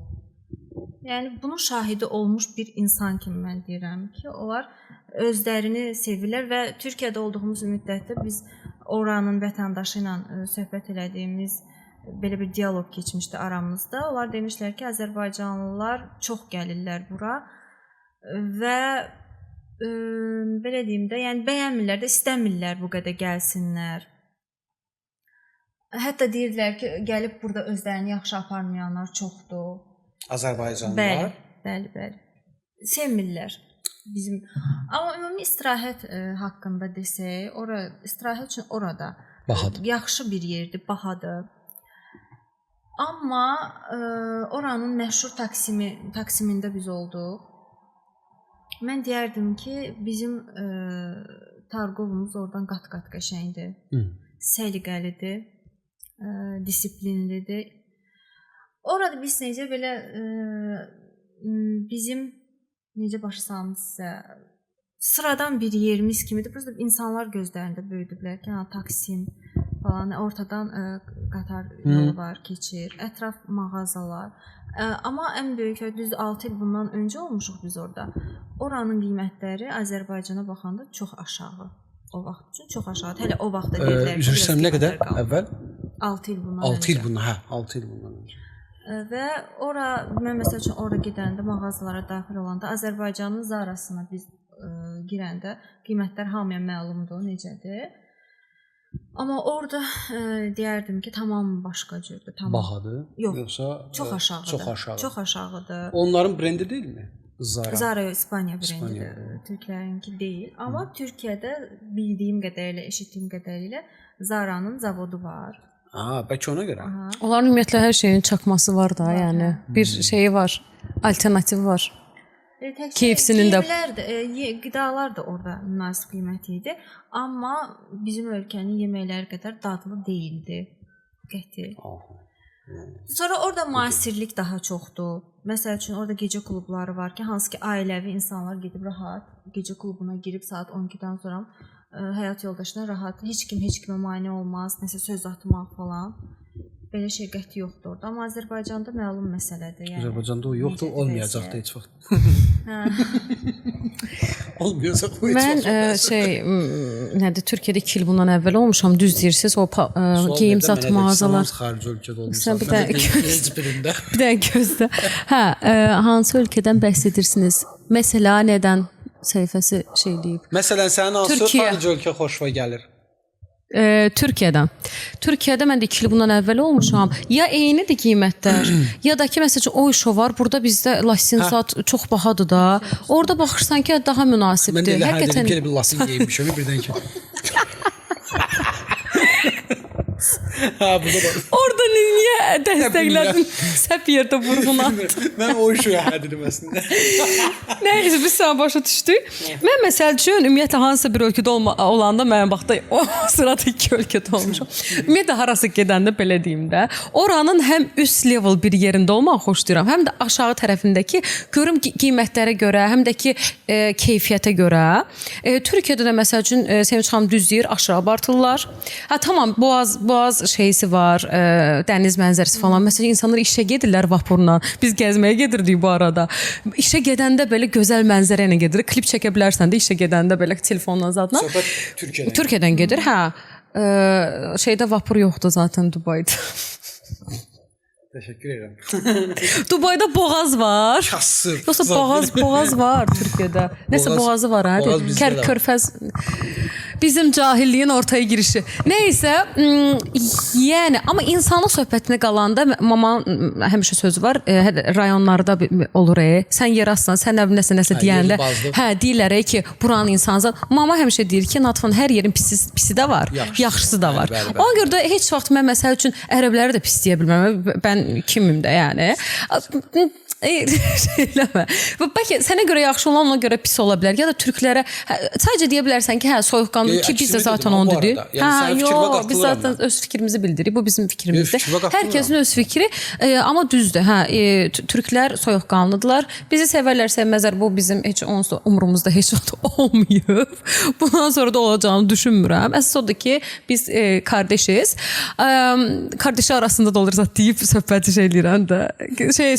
Yəni bunun şahidi olmuş bir insan kimi mən deyirəm ki, onlar özlərini sevirlər və Türkiyədə olduğumuz müddətdə biz oranın vətəndaşı ilə söhbət elədiyimiz belə bir dialoq keçmişdi aramızda. Onlar demişlər ki, Azərbaycanlılar çox gəlirlər bura və belə deyim də, yəni bəyənmirlər də, istəmirlər bu qədər gəlsinlər. Hətta deyirdilər ki, gəlib burada özlərini yaxşı aparmayanlar çoxdur. Azərbaycanlılar? Bəli. Sevmirlər bizim. Amma ümumi istirahət haqqında desək, istirahət üçün orada bahadır. Yaxşı bir yerdir, bahadır. Amma oranın məşhur Taksimində biz olduq. Mən deyərdim ki, bizim Targovumuz oradan qat-qat qəşəngdir. Səliqəlidir. Disiplinlidir. Orada biz necə belə bizim necə başa salmışsa sıradan bir yerimiz kimidir. Burada insanlar gözlərində böyüdüblər ki, Taksim falan, ortadan qatar yolu var, keçir, ətraf mağazalar. Amma ən böyük düz 6 il bundan öncə olmuşuq biz orada. Oranın qiymətləri Azərbaycana baxanda çox aşağı. O vaxt üçün çox aşağıdır. Hələ o vaxtda dedilər ki, üzr istəyirəm, nə qədər əvvəl? 6 il bundan 6 il bundan, hə, 6 il bundan öncə. Və mən məsəl üçün orada gedəndə, mağazalara daxil olanda Azərbaycanın Zarasına biz girəndə qiymətlər hamıya məlumdur, necədir. Amma orada deyərdim ki, tamam başqa cürdür, tamam. Bahadır? Yox, yoxsa çox aşağıdır. Çox aşağıdır. Onların brendi deyilmi? Zara İspaniya brendidir, türklərinki deyil. Amma Türkiyədə bildiyim qədərilə, eşitdiyim qədərilə Zara'nın zavodu var. Bəlkə ona görə. Onların ümumiyyətlə hər şeyin çakması var da, yəni bir şeyi var, alternativi var. KFC-nin də qidalar da orada münasib qiyməti idi, amma bizim ölkənin yeməkləri qədər dadlı deyildi. Qəti. Sonra orada müasirlik daha çoxdur. Məsəl üçün orada gecə klubları var ki, hansı ki ailəvi insanlar gedib rahat gecə klubuna girib saat 12-dən sonra həyat yoldaşına rahat, heç kimə mane olmaz, nəsə söz atmaq falan. Belə şey qəti yoxdur orada. Amma Azərbaycanda məlum məsələdir. Yəni Azərbaycanda o yoxdur, olmayacaq da heç vaxt. Olmuyorsa bu Mən nədir Türkiyədə 2 il bundan əvvəl olmuşam, düz deyirsiniz, o geyim zat mağazalar. Xarici ölkədə Sən olmusan. bir də bir də gözlə. Hə, hansı ölkədən bəhs edirsiniz? Məsələ nədən səhifəsi eləyib? Məsələn, sənin hansı Türkiyə. xarici ölkə xoşuna gəlir? Türkiyədən. Türkiyədə mən də 2 il bundan əvvəl olmuşam. Ya eynidir qiymətlər, ya da ki məsələn o iş var. Burada bizdə lasensat çox bahadır da. Orada baxırsan ki, daha Mən münasibdir. elə Həqiqətən həqiqətən bir lasin geyinmişəm birdən ki. Burada da. orada niyə dəstəklədin? Səhv yerdə vurğuna. Mən o işi hədidim əslində. Nəysə biz sana başa düşdük. Mən məsəl üçün ümumiyyətlə hansısa bir ölkədə olanda mən vaxtda o sırada 2 ölkədə olmuşam. Ümumiyyətlə harası gedəndə belə deyim də, oranın həm üst level bir yerində olmağı xoşlayıram, həm də aşağı tərəfindəki görüm qiymətlərə görə, həm də ki keyfiyyətə görə. Türkiyədə də məsəl üçün Sevinç xanım düz deyir, aşağı abartırlar. Tamam, boğaz şeysi var, dəniz mənzərəsi falan. Məsələn, insanlar işə gedirlər vapurla. Biz gəzməyə gedirdik bu arada. İşə gedəndə belə gözəl mənzərə ilə gedirik. Klip çəkə bilərsən də işə gedəndə belə telefonla zadla. Söhbət Türkiyədən. Türkiyədən gedir, hə. Şeydə vapur yoxdur zaten Dubayda. Təşəkkür edirəm. Dubayda boğaz var. Kasıb. Yoxsa boğaz var Türkiyədə. Nəsə boğazı var hə. Körfəz bizim cahilliyin ortaya girişi. Nəysə, yəni amma insanlıq söhbətinə qalanda mama həmişə sözü var. Rayonlarda olur. Sən yerassan, sən nəsə deyəndə, deyirlər ki, buranın insanı. Mama həmişə deyir ki, Natvan hər yerin pisi də var, yaxşısı da var. Ona görə də heç vaxt mən məsəl üçün ərəbləri də pis deyə bilməm. Mən kimim də yəni. Eləmə. Bəlkə sənə görə yaxşı olan ona görə pis ola bilər. Ya da türklərə sadəcə deyə bilərsən ki, hə, soyuqqanlı ki, biz də zaten onu dedik. Hə, yox, biz zaten öz fikrimizi bildiririk. Bu bizim fikrimizdir. Hər kəsin öz fikri, amma düzdür. Hə, türklər soyuqqanlıdırlar. Bizi sevərlər, sevməzlər. Bu bizim heç onsuz umurumuzda heç vaxt olmayıb. Bundan sonra da olacağını düşünmürəm. Əsas odur ki, biz qardaşız. Qardaşı arasında da olursa deyib söhbəti eləyirəm də.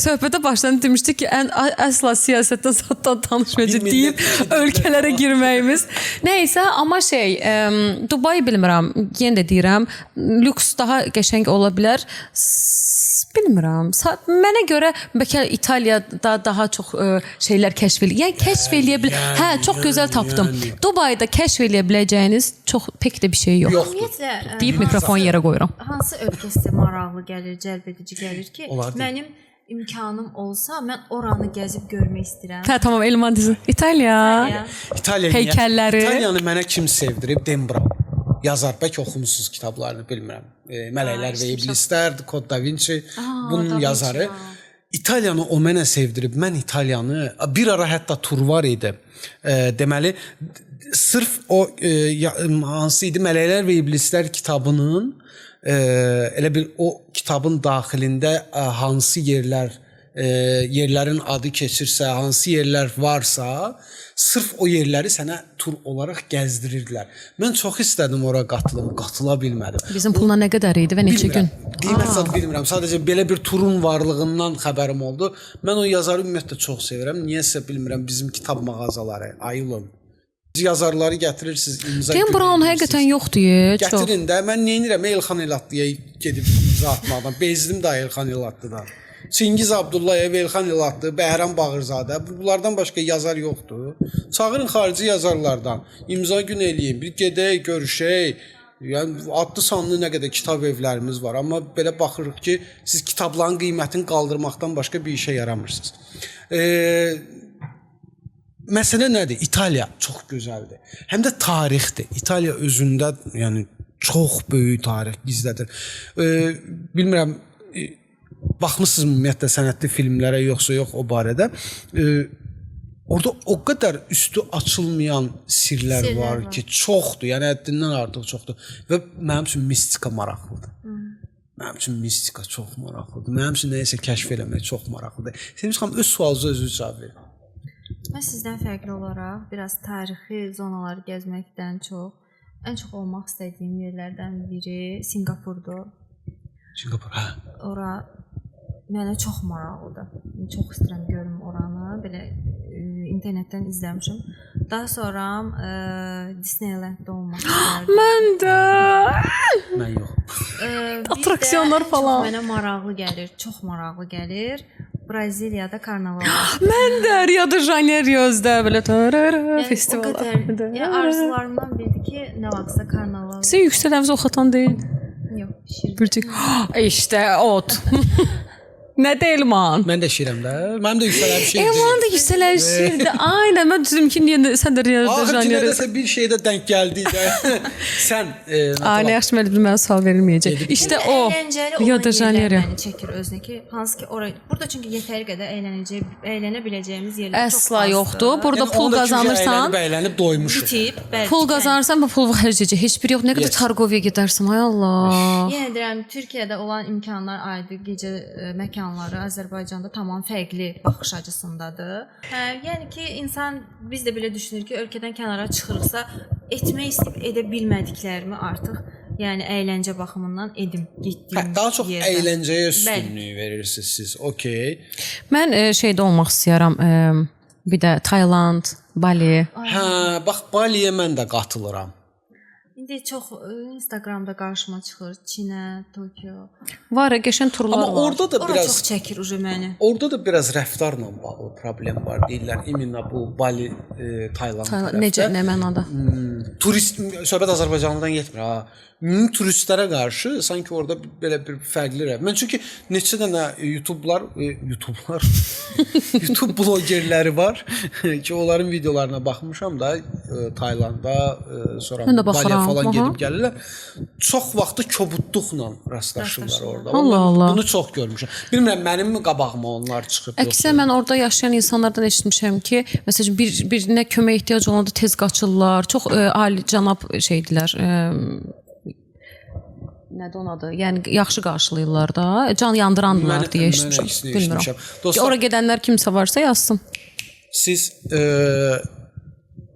Söhbətə başlayanda demişdik ki, əsla siyasətdən satdan tanışmayacaq deyib ölkələrə girməyimiz. Nəysə, amma Dubai bilmirəm, yenə də deyirəm, lüks daha qəşəng ola bilər. Bilmirəm. Mənə görə bəlkə İtaliyada daha çox şeylər kəşf eləyir. Yəni kəşf eləyə bilər. Hə, çox gözəl tapdım. Dubayda kəşf eləyə biləcəyiniz çox pek də bir şey yox. Ümumiyyətlə deyib mikrofon yerə qoyuram. Hansı ölkə sizə maraqlı gəlir, cəlb edici gəlir ki, mənim imkanım olsa mən oranı gəzib görmək istəyirəm. Hə, tamam, Elman dizin. İtaliya. Heykəlləri. İtaliyanı mənə kim sevdirib? Dan Brown. Yazar, bəlkə oxumusunuz kitablarını, bilmirəm. Mələklər və İblislər, Kod Da Vinci, bunun yazarı. İtaliyanı o mənə sevdirib. Mən İtaliyanı, bir ara hətta tur var idi. Deməli, sırf o hansı idi? Mələklər və İblislər kitabının elə bir o kitabın daxilində hansı yerlərin adı keçirsə, hansı yerlər varsa, sırf o yerləri sənə tur olaraq gəzdirirdilər. Mən çox istədim ora qatılım, qatıla bilmədim. Bizim puluna nə qədər idi və neçə gün? Qiymət bilmirəm. Sadəcə belə bir turun varlığından xəbərim oldu. Mən o yazarı ümumiyyətlə çox sevirəm. Niyəsə bilmirəm, bizim kitab mağazaları, ayılın. Yazarları gətirirsiniz, imza Dan Brown həqiqətən yoxdur. Gətirin də. Mən nə edirəm? Elxan Elatlıya gedib imza atmaqdan. Bezdim də Elxan Elatlıdan. Çingiz Abdullayev, Elxan Elatlı, Bəhram Bağırzadə. Bunlardan başqa yazar yoxdur. Çağırın xarici yazarlardan. İmza gün eləyin. Bir gedək, görüşək. Yəni adlı sanlı nə qədər kitab evlərimiz var. Amma belə baxırıq ki, siz kitabların qiymətini qaldırmaqdan başqa bir işə yaramırsınız. Məsələ nədir? İtaliya çox gözəldir. Həm də tarixdir. İtaliya özündə yəni çox böyük tarix gizlədir. Bilmirəm, baxmısınız ümumiyyətlə sənətli filmlərə yoxsa yox o barədə. Orada o qədər üstü açılmayan sirlər var ki, çoxdur. Yəni həddindən artıq çoxdur. Və mənim üçün mistika maraqlıdır. Mənim üçün mistika çox maraqlıdır. Mənim üçün nəyisə kəşf eləmək çox maraqlıdır. Sevinç xanım, öz sualınıza özünüz cavab verin. Mən sizdən fərqli olaraq biraz tarixi zonaları gəzməkdən ən çox olmaq istədiyim yerlərdən biri Sinqapurdur. Sinqapur, hə. Ora mənə çox maraqlıdır. Çox istəyirəm görüm oranı. Belə internetdən izləmişəm. Daha sonra Disneyland'da olmaq istərdim. Mən də. Mən yox. Attraksiyonlar falan. Mənə maraqlı gəlir, çox maraqlı gəlir. Braziliyada karnaval var. Mən də Rio de Janeiro'da belə festival. O qədər. Yəni arzularımdan biridir ki, nə vaxtsa karnaval. Sən yüksələmiz oxatan deyil. Yox, şirin. Bürcük. İşte ot. Nə deyil man? Mən də şirəm də. Mənim də yüksələn şey. Elan da yüksələn şeydir. Aynen. Mən dedim ki, niyə sən də Rio de Janeiro. Axı bir şeydə denk gəldi də. Sən Ailə yaxşı mənim mənə sual verilməyəcək. İşte o Rio de Janeiro məni çəkir özünə ki, hansı ki oraya. Burada çünki yetəri qədər əylənə biləcəyimiz yerlər çox əsla yoxdur. Burada yəni, pul qazanırsan, əylənib doymuşuq. bitib, bəlkə. pul qazanırsan bu pulu xərcləyəcək. Heç bir yox. Nə qədər Targoviya gedərsən, ay Allah. Yenə deyirəm, Türkiyədə olan imkanlar ayrı, gecə məkanları Azərbaycanda tamam fərqli baxış açısındadır. Yəni ki, insan biz də belə düşünür ki, ölkədən kənara çıxırıqsa, etmək istəyib edə bilmədiklərimi artıq, yəni əyləncə baxımından edim, getdiyim Daha çox yerdən. əyləncəyə üstünlük verirsiniz siz. Okay. Mən şeydə olmaq istəyirəm. Bir də Tayland, Bali. Hə, bax Baliyə mən də qatılıram. İndi çox Instagramda qarşıma çıxır Çinə, Tokyo. Var, qəşəng turlar Amma var. orada da Ora biraz çox çəkir uje məni. orada da biraz rəftarla bağlı problem var deyirlər. İminə bu Bali, Tayland tərəfdə. Necə, nə mənada? Turist söhbət Azərbaycanlıdan getmir ha. Turistlərə qarşı sanki orada belə bir fərqli rəv. Mən çünki neçə dənə YouTube'lar YouTube blogerləri var ki, onların videolarına baxmışam da Taylanda, sonra Baliyə falan gedib gəlirlər. Çox vaxtı kobudluqla rastlaşırlar orada. Allah Allah. Bunu çox görmüşəm. Bilmirəm mənimmi qabağıma onlar çıxıb Əksinə mən orada yaşayan insanlardan eşitmişəm ki, məsələn birinə kömək ehtiyac olanda tez qaçırlar. Çox ali cənab şeydilər. Nədir onun adı? Yəni yaxşı qarşılayırlar da. Can yandırandılar deyə eşitmişəm. Bilmirəm. Ora gedənlər kimsə varsa yazsın. Siz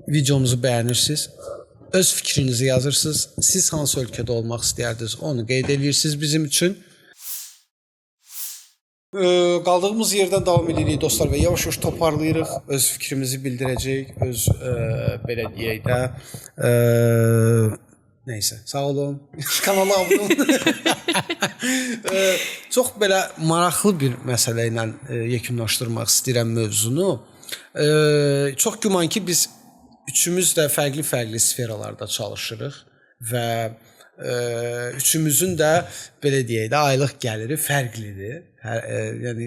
videomuzu bəyənirsiniz. Öz fikrinizi yazırsınız. Siz hansı ölkədə olmaq istəyirdiniz? Onu qeyd edirsiniz bizim üçün. Qaldığımız yerdən davam edirik dostlar və yavaş-yavaş toparlayırıq. Öz fikrimizi bildirəcəyik. Öz belə deyək də nəysə, sağ olun. Kanala abunə olun. Çox belə maraqlı bir məsələ ilə yekunlaşdırmaq istəyirəm mövzunu. Çox güman ki biz üçümüz də fərqli sferalarda çalışırıq və üçümüzün də belə deyək də aylıq gəliri fərqlidir. Yəni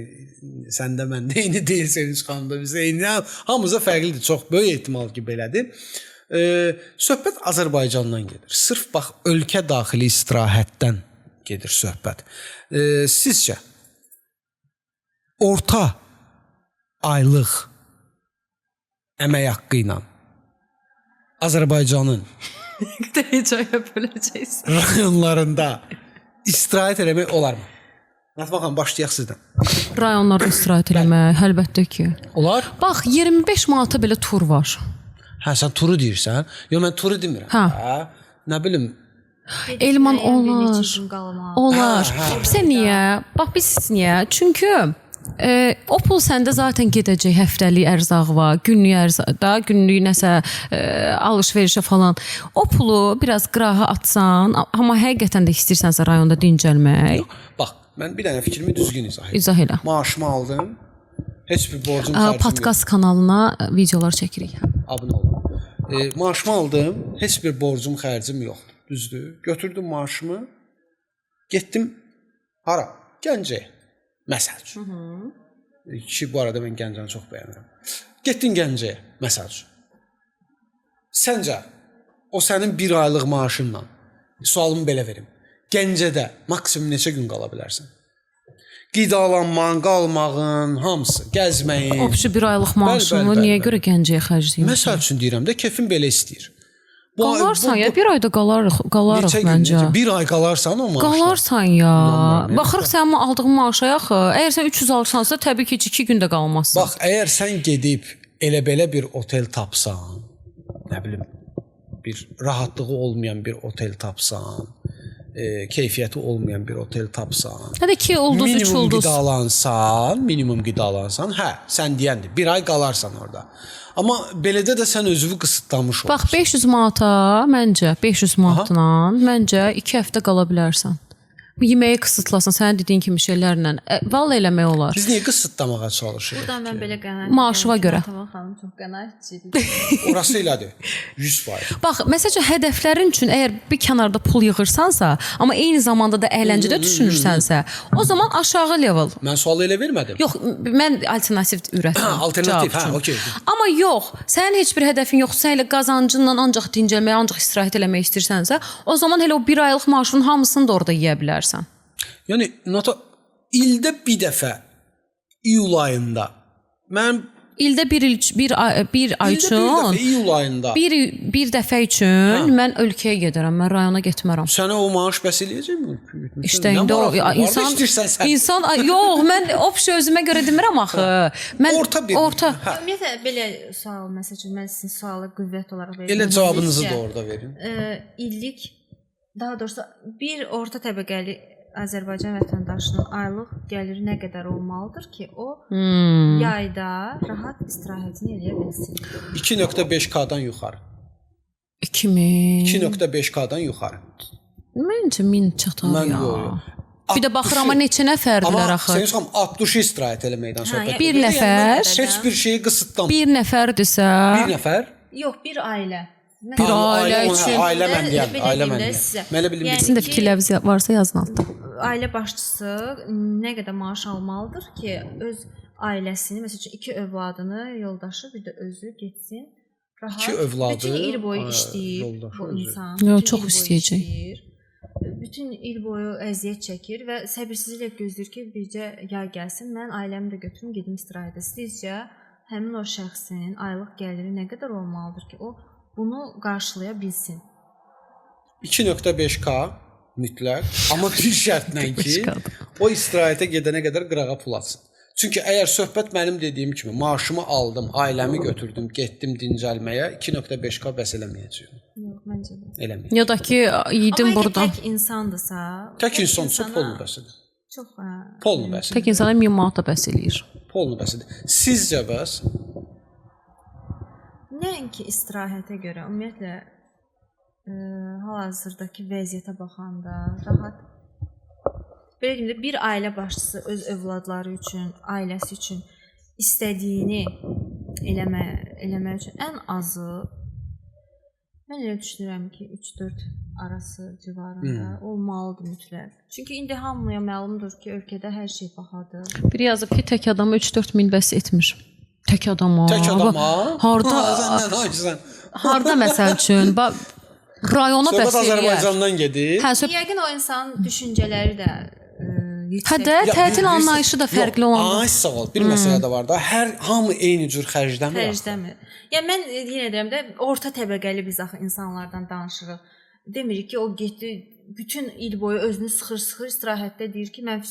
səndə məndə eyni deyil, Sevinç xanımda bizə eyni. Hamımıza fərqlidir. Çox böyük ehtimal ki belədir. Söhbət Azərbaycandan gedir. Sırf bax ölkə daxili istirahətdən gedir söhbət. Sizcə orta aylıq əmək haqqı ilə Azərbaycanın Deyəcəyə böləcəksən. rayonlarında istirahət eləmək olarmı? Nəfə xanım, başlayaq sizdən. Rayonlarda istirahət eləmək, əlbəttə ki. Olar? Bax, 25 manata belə tur var. Hə, sən turu deyirsən. Yox, mən turu demirəm. Hə. Nə bilim. Elman Bir olar. neçə gün qalmaq. Olar. Bizə niyə? Bax biz niyə? Çünki o pul səndə zaten gedəcək, həftəlik ərzaq var, günlük ərzaq da, günlük nəsə alış-verişə falan. O pulu biraz qırağa atsan, amma həqiqətən də istəyirsənsə rayonda dincəlmək. Bax, mən bir dənə fikrimi düzgün izah edim. İzah elə. Maaşımı aldım. Heç bir borcum xərcim yox. Podkast kanalına videolar çəkirik. Abunə olun. Maaşımı aldım. Heç bir borcum xərcim yoxdur. Düzdür? Götürdüm maaşımı. Getdim hara? Gəncəyə. Məsəl üçün. Ki bu arada mən Gəncəni çox bəyənirəm. Getdin Gəncəyə, məsəl üçün. Səncə o sənin bir aylıq maaşınla, sualımı belə verim. Gəncədə maksimum neçə gün qala bilərsən? Qidalanmağın, qalmağın, hamısı, gəzməyin. Obşu bir aylıq maaşını niyə görə Gəncəyə xərcləyirsən? Məsəl üçün deyirəm də, kefin belə istəyir. Qalarsan ya, bir ayda qalarıq məncə. Bir ay qalarsan o maaşla. Qalarsan ya. Baxırıq sənin aldığın maaşa yaxı. Əgər sən 300 alırsansa, təbii ki 2 gündə qalmazsan. Bax, əgər sən gedib elə-belə bir otel tapsan, nə bilim, bir rahatlığı olmayan bir otel tapsan, keyfiyyəti olmayan bir otel tapsan, Hadi 2 ulduz, 3 ulduz. minimum qidalansan, hə, sən deyəndir, bir ay qalarsan orada. Amma belədə də sən özünü qısıtlamış olursun. Bax 500 manata, məncə 500 manatla məncə 2 həftə qala bilərsən. Bu yeməyi qısıtlasan, sənin dediyin kimi şeylərlə val eləmək olar. Biz niyə qısıtlamağa çalışırıq? Buradan mən belə qənaət Maaşıma görə. Tamam xanım çox qənaətçidir. Orası elədir. 100%. Bax, məsələn, hədəflərin üçün əgər bir kənarda pul yığırsansa, amma eyni zamanda da əyləncədə düşünürsənsə, o zaman aşağı level. Mən sualı elə vermədim. Yox, mən alternativ ürətdim. Alternativ, cavab üçün. okey. Amma yox, sənin heç bir hədəfin yoxsa, sən elə qazancınla ancaq dincəlməyə, ancaq istirahət eləmək istəyirsənsə, o zaman elə o 1 aylıq maaşının hamısını da orada yeyə bilərsən. Yəni ildə bir dəfə iyul ayında mən İldə bir ay üçün bir dəfə iyul ayında bir dəfə üçün mən ölkəyə gedərəm, mən rayona getmərəm. sənə o maaş bəs eləyəcəkmi? İşte indi o insan yox, mən opsiya özümə görə demirəm axı. Mən orta. Ümumiyyətlə belə sual məsələn mən sizin sualı qüvvət olaraq verirəm. Elə cavabınızı da orada verin. İllik daha doğrusu bir orta təbəqəli Azərbaycan vətəndaşının aylıq gəliri nə qədər olmalıdır ki, o yayda rahat istirahətini eləyə bilsin? 2.5K-dan yuxarı. 2000. 2.5K-dan yuxarı. Məncə 1000 çatar ya. Bir də baxır amma neçə nəfərdilər axı. Amma sən 60 istirahət eləməkdən söhbət. Bir nəfər. Heç bir şeyi qısıtlamır. Bir nəfərdirsə. Bir nəfər? Yox, bir ailə. Bir ailə üçün. Ailə mən deyəm, ailə mən deyəm. Mən elə bilmirəm. Sizin də fikirləriniz varsa yazın altda. Ailə başçısı nə qədər maaş almalıdır ki, öz ailəsini, məsələn 2 övladını, yoldaşı, bir də özü getsin rahat. 2 övladı, bütün il boyu işləyir bu insan. Yox, çox istəyəcək. Bütün il boyu əziyyət çəkir və səbirsizliklə gözləyir ki, bircə yay gəlsin, mən ailəmi də götürüm, gedim istirahətə. Sizcə həmin o şəxsin aylıq gəliri nə qədər olmalıdır ki, o bunu qarşılaya bilsin? 2.5K mütləq, amma bir şərtlə ki, o istirahətə gedənə qədər qırağa pul atsın. Çünki əgər söhbət mənim dediyim kimi maaşımı aldım, ailəmi götürdüm, getdim dincəlməyə, 2.5K bəs eləməyəcəyəm. Yox, məncə də. Eləməyəcəm. Ya da ki, yedim buradan. Amma tək insandırsa, tək insan çox pullu bəsdir. Çox pullu bəsdir. Tək insana 1000 manat da bəs eləyir. Pullu bəsdir. Sizcə bəs? Nəinki istirahətə görə, ümumiyyətlə hal-hazırdakı vəziyyətə baxanda rahat belə deyim də bir ailə başçısı öz övladları üçün, ailəsi üçün istədiyini eləmək üçün ən azı mən elə düşünürəm ki 3-4 arası civarında olmalıdır mütləq. Çünki indi hamıya məlumdur ki, ölkədə hər şey bahadır. Biri yazıb ki, tək adamı 3-4 min bəs etmir. Tək adama. Tək adama? Harda? Harda məsəl üçün? Rayona bəs eləyər. Azərbaycandan gedir. Yəqin o insan düşüncələri də yüksək. Hədə tətil anlayışı da fərqli olanda. Ay sağ ol. Bir məsələ də var da. Hamı eyni cür xərcləmir. Yəni mən yenə deyirəm də orta təbəqəli biz axı insanlardan danışırıq. Demirik ki, o getdi bütün il boyu özünü sıxır, istirahətdə deyir ki, mən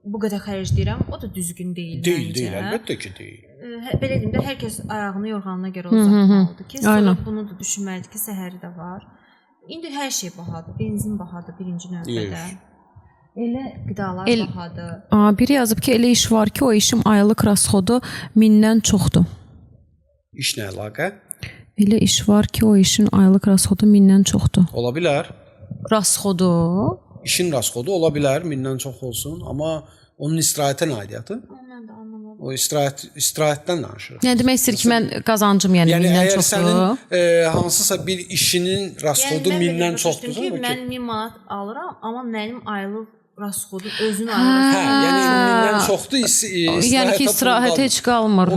bu qədər xərcləyirəm. O da düzgün deyil məncə. Deyil, əlbəttə ki, deyil. Belə deyim də hər kəs ayağını yorğanına görə uzatmalıdır ki, sonra bunu da düşünməlidir ki, səhəri də var. İndi hər şey bahadır. Benzin bahadır birinci növbədə. Elə qidalar bahadır. Biri yazıb ki, elə iş var ki, o işim aylıq rasxodu 1000-dən çoxdur. İş nə əlaqə? Elə iş var ki, o işin aylıq rasxodu 1000-dən çoxdur. Ola bilər. Rasxodu? İşin rasxodu ola bilər 1000-dən çox olsun, amma onun istirahətə nə aidiyyatı? Mən də anlamadım. O istirahətdən danışır. Yəni demək istəyir ki, mən qazancım yəni 1000-dən çoxdur. Yəni əgər sənin hansısa bir işinin rasxodu 1000-dən çoxdur, mən 1000 manat alıram, amma mənim aylıq rasxodu özün ayrı. Yəni 1000-dən çoxdur. Yəni ki, istirahətə heç qalmır.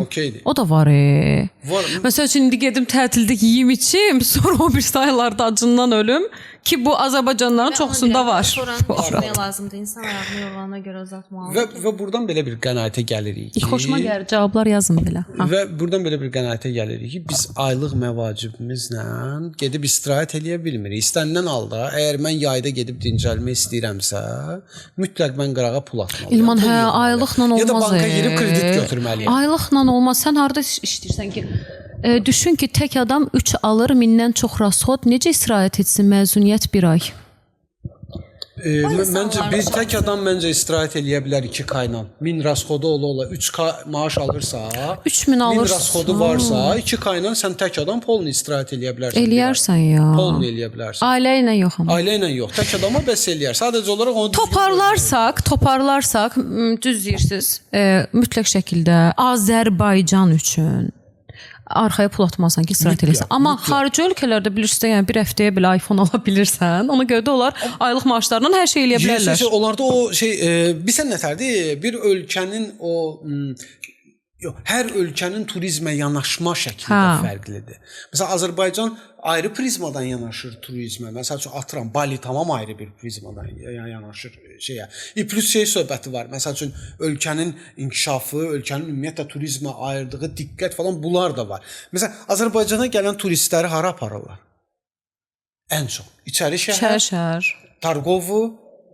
Okeydir. O da var. Məsəl üçün indi gedim tətildə yeyim içim, sonra o bir sayılarda acından ölüm ki, bu Azərbaycanlıların çoxsunda var. Sonra düşünmək lazımdır. İnsan ayağını yorğanına görə uzatmalıdır. Və buradan belə bir qənaətə gəlirik ki, xoşuma gəlir, cavablar yazın belə. Və buradan belə bir qənaətə gəlirik ki, biz aylıq məvacibimizlə gedib istirahət eləyə bilmirik. İstənilən halda, əgər mən yayda gedib dincəlmək istəyirəmsə, mütləq mən qırağa pul atmalıyam. İlman, aylıqla olmaz. Ya da banka girib kredit götürməliyəm. Aylıqla olmaz. Sən harda işləyirsən ki? Düşün ki, tək adam 3 alır 1000-dən çox rasxod. Necə istirahət etsin məzuniyyət 1 ay? Məncə bir tək adam məncə istirahət eləyə bilər 2K ilə. 1000 rasxodu ola 3K maaş alırsa, 3000 alırsa, 1000 rasxodu varsa, 2K ilə sən tək adam polni istirahət eləyə bilərsən. Eləyərsən ya. Polni eləyə bilərsən. Ailə ilə yox amma. Ailə ilə yox, tək adama bəs eləyər. Sadəcə olaraq onu toparlarsaq, düz deyirsiniz, mütləq şəkildə Azərbaycan üçün arxaya pul atmasan ki, istirahət eləsən. Amma xarici ölkələrdə bilirsiniz, yəni bir həftəyə belə iPhone ala bilirsən. Ona görə də onlar aylıq maaşlarla hər şey eləyə bilərlər. Onlarda o bilsən nətərdir? Bir ölkənin o hər ölkənin turizmə yanaşma şəkli də fərqlidir. Məsələn, Azərbaycan ayrı prizmadan yanaşır turizmə. Məsəl üçün atıram, Bali tamam ayrı bir prizmadan yanaşır şeyə. Plus söhbəti var. Məsəl üçün ölkənin inkişafı, ölkənin ümumiyyətlə turizmə ayırdığı diqqət falan bunlar da var. Məsələn, Azərbaycana gələn turistləri hara aparırlar? Ən çox İçəri şəhər, Targovu,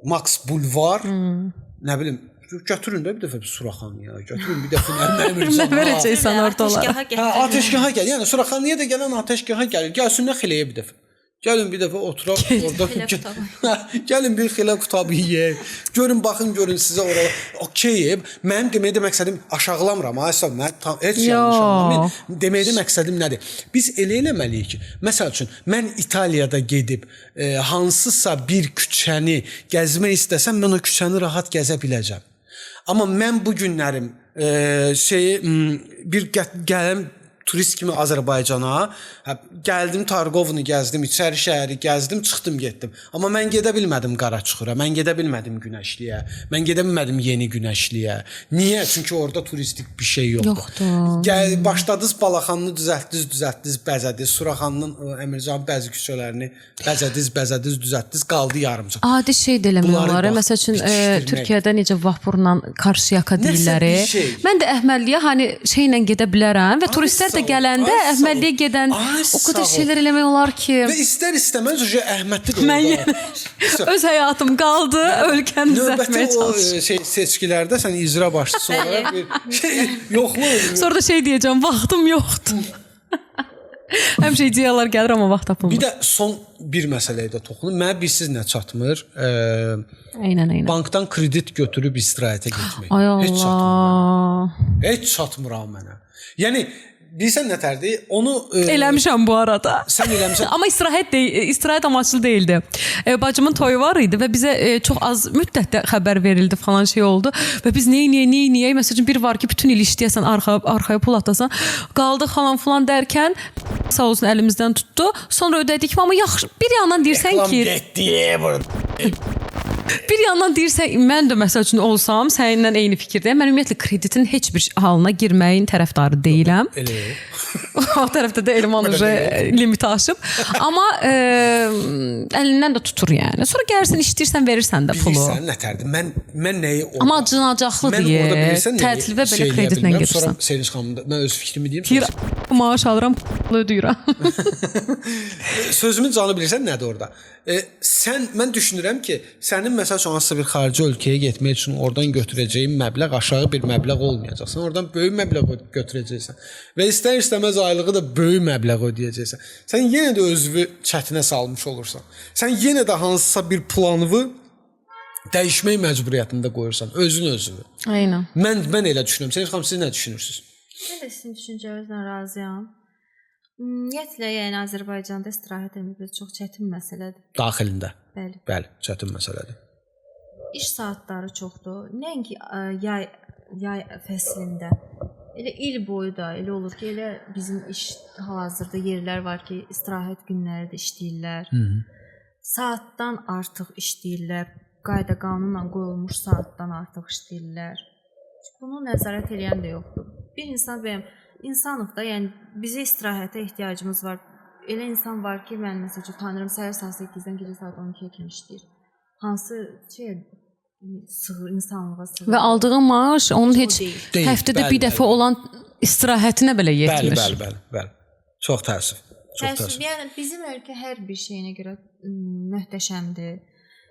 Max Bulvar, nə bilim, götürün də bir dəfə bir Suraxanıya, götürün bir dəfə nə verəcəksən orada olar. Atəşgaha gəl. Yəni Suraxanıya da gələn atəşgaha gəlir. Gəlsinlər xiləyə bir dəfə. Gəlin bir dəfə oturaq orada. Gəlin bir xilə qutabı yeyək. Görün, baxın, görün sizə orada. Okey. Mənim deməyə məqsədim aşağılamıram. Aysa mən heç yanlış anlamayın. Deməyə məqsədim nədir? Biz elə eləməliyik ki, məsəl üçün mən İtaliyada gedib hansısa bir küçəni gəzmək istəsəm, mən o küçəni rahat gəzə biləcəm. Amma mən bu günlərim bir gələm turist kimi Azərbaycana, gəldim Targovunu gəzdim, İçəri şəhəri gəzdim, çıxdım, getdim. Amma mən gedə bilmədim Qaraçuxura, mən gedə bilmədim Günəşliyə, mən gedə bilmədim Yeni Günəşliyə. Niyə? Çünki orada turistik bir şey yoxdur. Başladınız Balaxanını düzəltdiniz, bəzədiniz, Suraxanının Əmircan bəzi küçələrini bəzədiniz, düzəltdiniz, qaldı yarımçıq. Adi şey də eləmək olar. Məsəl üçün Türkiyədə necə vapurla Qarşıyaka deyirlər. Mən də Əhmədliyə hani şeylə gedə bilərəm və turistlər də gələndə Əhmədliyə gedən o qədər şeylər eləmək olar ki. Və istər-istəməz Əhmədli də mən öz həyatım qaldı, ölkəni düzəltməyə çalışıram. Növbəti o seçkilərdə sən icra başçısı olaraq bir yoxluq. Sonra da şey deyəcəm, vaxtım yoxdur. Həmişə ideyalar gəlir, amma vaxt tapılmır. Bir də son bir məsələyə də toxunum. Mənə bilirsiz nə çatmır? Eynən. Bankdan kredit götürüb istirahətə getmək. Ay Allah. Heç çatmıram mənə. Yəni bilirsən nətərdir? Onu eləmişəm bu arada. Sən eləmişsən. Amma istirahət amaçlı deyildi. Bacımın toyu var idi və bizə çox az müddətdə xəbər verildi falan şey oldu və biz niyə məsələn bir var ki, bütün il işləyəsən, arxaya pul atasan, qaldıq falan dərkən sağ olsun əlimizdən tutdu. Sonra ödədik, amma yaxşı bir yandan deyirsən ki, bir yandan deyirsən, mən də məsəl üçün olsam, səninlə eyni fikirdəyəm. Mən ümumiyyətlə kreditin heç bir halına girməyin tərəfdarı deyiləm. O tərəfdə də Elman limiti aşıb. Amma əlindən də tutur yəni. Sonra gəlirsən, işləyirsən, verirsən də pulu. Bilirsən nətərdir? Mən nəyi orada... Amma acınacaqlı deyə, tətildə belə kreditlə gedirsən. Sonra Seyniş xanım, mən öz fikrimi deyim. Maaş alıram, ödəyirəm. Sözümün canı bilirsən nədir orada? Mən düşünürəm ki, sənin məsəl üçün hansısa bir xarici ölkəyə getmək üçün oradan götürəcəyin məbləğ aşağı bir məbləğ olmayacaq. Sən oradan böyük məbləğ götürəcəksən və istər-istəməz aylığı da böyük məbləğ ödəyəcəksən. Sən yenə də özünü çətinə salmış olursan. Sən yenə də hansısa bir planını dəyişmək məcburiyyətində qoyursan, özünü. Aynən. Mən elə düşünürəm. Seyniş xanım, siz nə düşünürsünüz? Mən də sizin düşüncənizlə razıyam. Ümumiyyətlə, yəni Azərbaycanda istirahət etmək çox çətin məsələdir. Daxilində. Bəli, çətin məsələdir. İş saatları çoxdur. Nəinki yay fəslində. Elə il boyu da elə olur ki, elə bizim iş hal-hazırda yerlər var ki, istirahət günləri də işləyirlər. Saatdan artıq işləyirlər. Qayda qanunla qoyulmuş saatdan artıq işləyirlər. Bunu nəzarət edən də yoxdur. Bir insan insanıq da, yəni bizə istirahətə ehtiyacımız var. Elə insan var ki, mən məsələn tanırım, səhər saat 8-dən gecə saat 12-yə kimi işləyir. Hansı sığır, insanlığa sığır. Və aldığı maaş onun heç həftədə bir dəfə olan istirahətinə belə yetmir. Bəli. Çox təəssüf. Yəni bizim ölkə hər bir şeyinə görə möhtəşəmdir.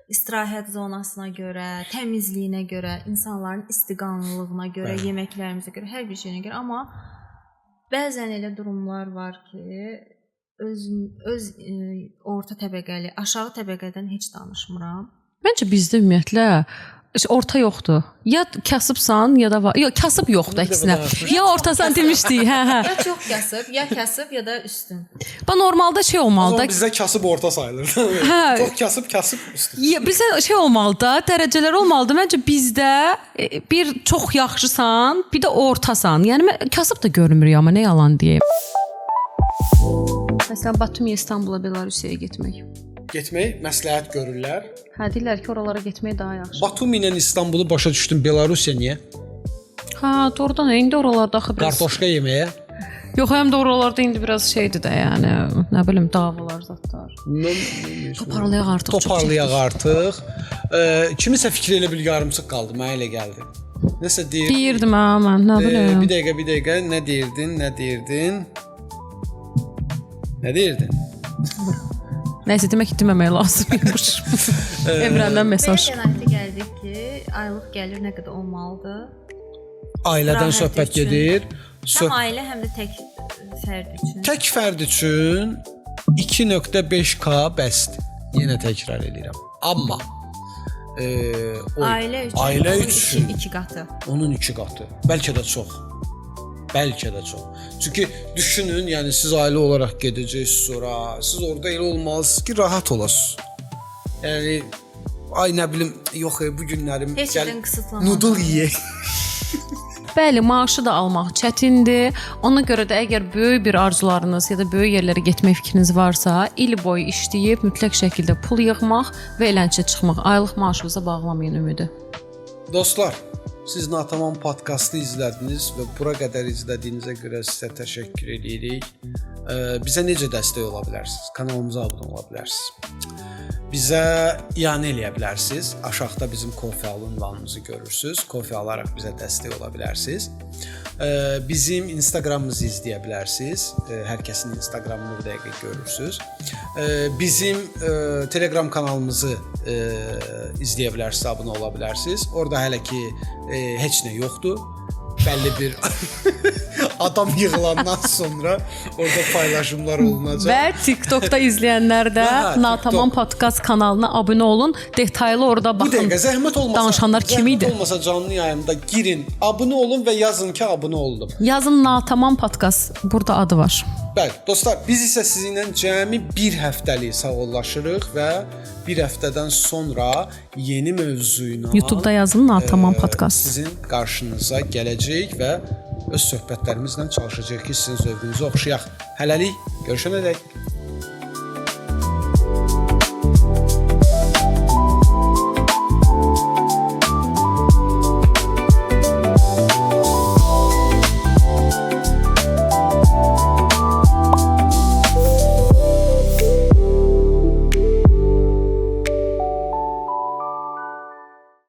İstirahət zonasına görə, təmizliyinə görə, insanların istiqanlılığına görə, yeməklərimizə görə, hər bir şeyinə görə. Amma bəzən elə durumlar var ki, öz orta təbəqəli, aşağı təbəqədən heç danışmıram. Məncə bizdə ümumiyyətlə orta yoxdur. Ya kasıbsan, ya da var. Yox, kasıb yoxdur əksinə. Ya ortasan demişdik. Hə. Ya çox kasıb, ya kasıb, ya da üstün. Ba normalda şey olmalıdır. Amma bizdə kasıb orta sayılır. Hə. Çox kasıb üstün. Ya bizə şey olmalıdır, dərəcələr olmalıdır. Məncə bizdə bir çox yaxşısan, bir də ortasan. Yəni mən kasıb da görmürük amma nə yalan deyim. Məsələn, Batumi, İstanbula, Belarusiyaya getmək. Getmək məsləhət görürlər. Hə, deyirlər ki, oralara getmək daha yaxşı. Batumi ilə İstanbulu başa düşdüm. Belarusya niyə? Hə, doğrudan indi oralarda axı biraz. Kartoşka yeməyə. Yox, həm də oralarda indi biraz şeydir də, yəni nə bilim davalar zətlər. Toparlayaq artıq. Toparlayaq artıq. Kimisə fikri elə bil yarımçıq qaldı, mənə elə gəldi. Nəsə deyir. Deyirdim ha mən, nə bilim. Bir dəqiqə, nə deyirdin? Nəysə, demək ki, deməmək lazımmış. Evrəndən mesaj. Belə qənaətə gəldik ki, aylıq gəlir nə qədər olmalıdır? Ailədən söhbət gedir. Həm ailə, həm də tək fərd üçün. Tək fərd üçün 2.5K bəsdir. Yenə təkrar edirəm. Amma ailə üçün 2 qatı. Onun 2 qatı. Bəlkə də çox. Çünki düşünün, yəni siz ailə olaraq gedəcəksiniz ora. Siz orada elə olmalısınız ki, rahat olasınız. Yəni ay nə bilim, yox bu günlərim gəl noodle yeyək. Bəli, maaşı da almaq çətindir. Ona görə də əgər böyük bir arzularınız ya da böyük yerlərə getmək fikriniz varsa, il boyu işləyib mütləq şəkildə pul yığmaq və elənçə çıxmaq. Aylıq maaşınıza bağlamayın ümidi. Dostlar, siz Natamam podkastı izlədiniz və bura qədər izlədiyinizə görə sizə təşəkkür edirik. Bizə necə dəstək ola bilərsiniz? Kanalımıza abunə ola bilərsiniz. Bizə iyanə eləyə bilərsiniz. Aşağıda bizim Ko-fi ünvanımızı görürsüz. Ko-fi alaraq bizə dəstək ola bilərsiniz. Bizim Instagramımızı izləyə bilərsiniz. Hər kəsin Instagramını bir dəqiqə görürsüz. Bizim Telegram kanalımızı izləyə bilərsiniz, abunə ola bilərsiniz. Orada hələ ki heç nə yoxdur. Bəlli bir adam yığılandan sonra orada paylaşımlar olunacaq. Və TikTokda izləyənlər də Natamam podkast kanalına abunə olun. Detaylı orada baxın. Bu dəqiqə zəhmət olmasa, danışanlar kim idi? Zəhmət olmasa canlı yayımda girin, abunə olun və yazın ki, abunə oldum. Yazın Natamam podkast. Burada adı var. Bəli, dostlar, biz isə sizinlə cəmi bir həftəlik sağollaşırıq və bir həftədən sonra yeni mövzu ilə YouTube'da yazın Natamam podkast. Sizin qarşınıza gələcəyik və öz söhbətlərimizlə çalışacağıq ki, sizin zövqünüzə oxşayaq. Hələlik görüşənədək.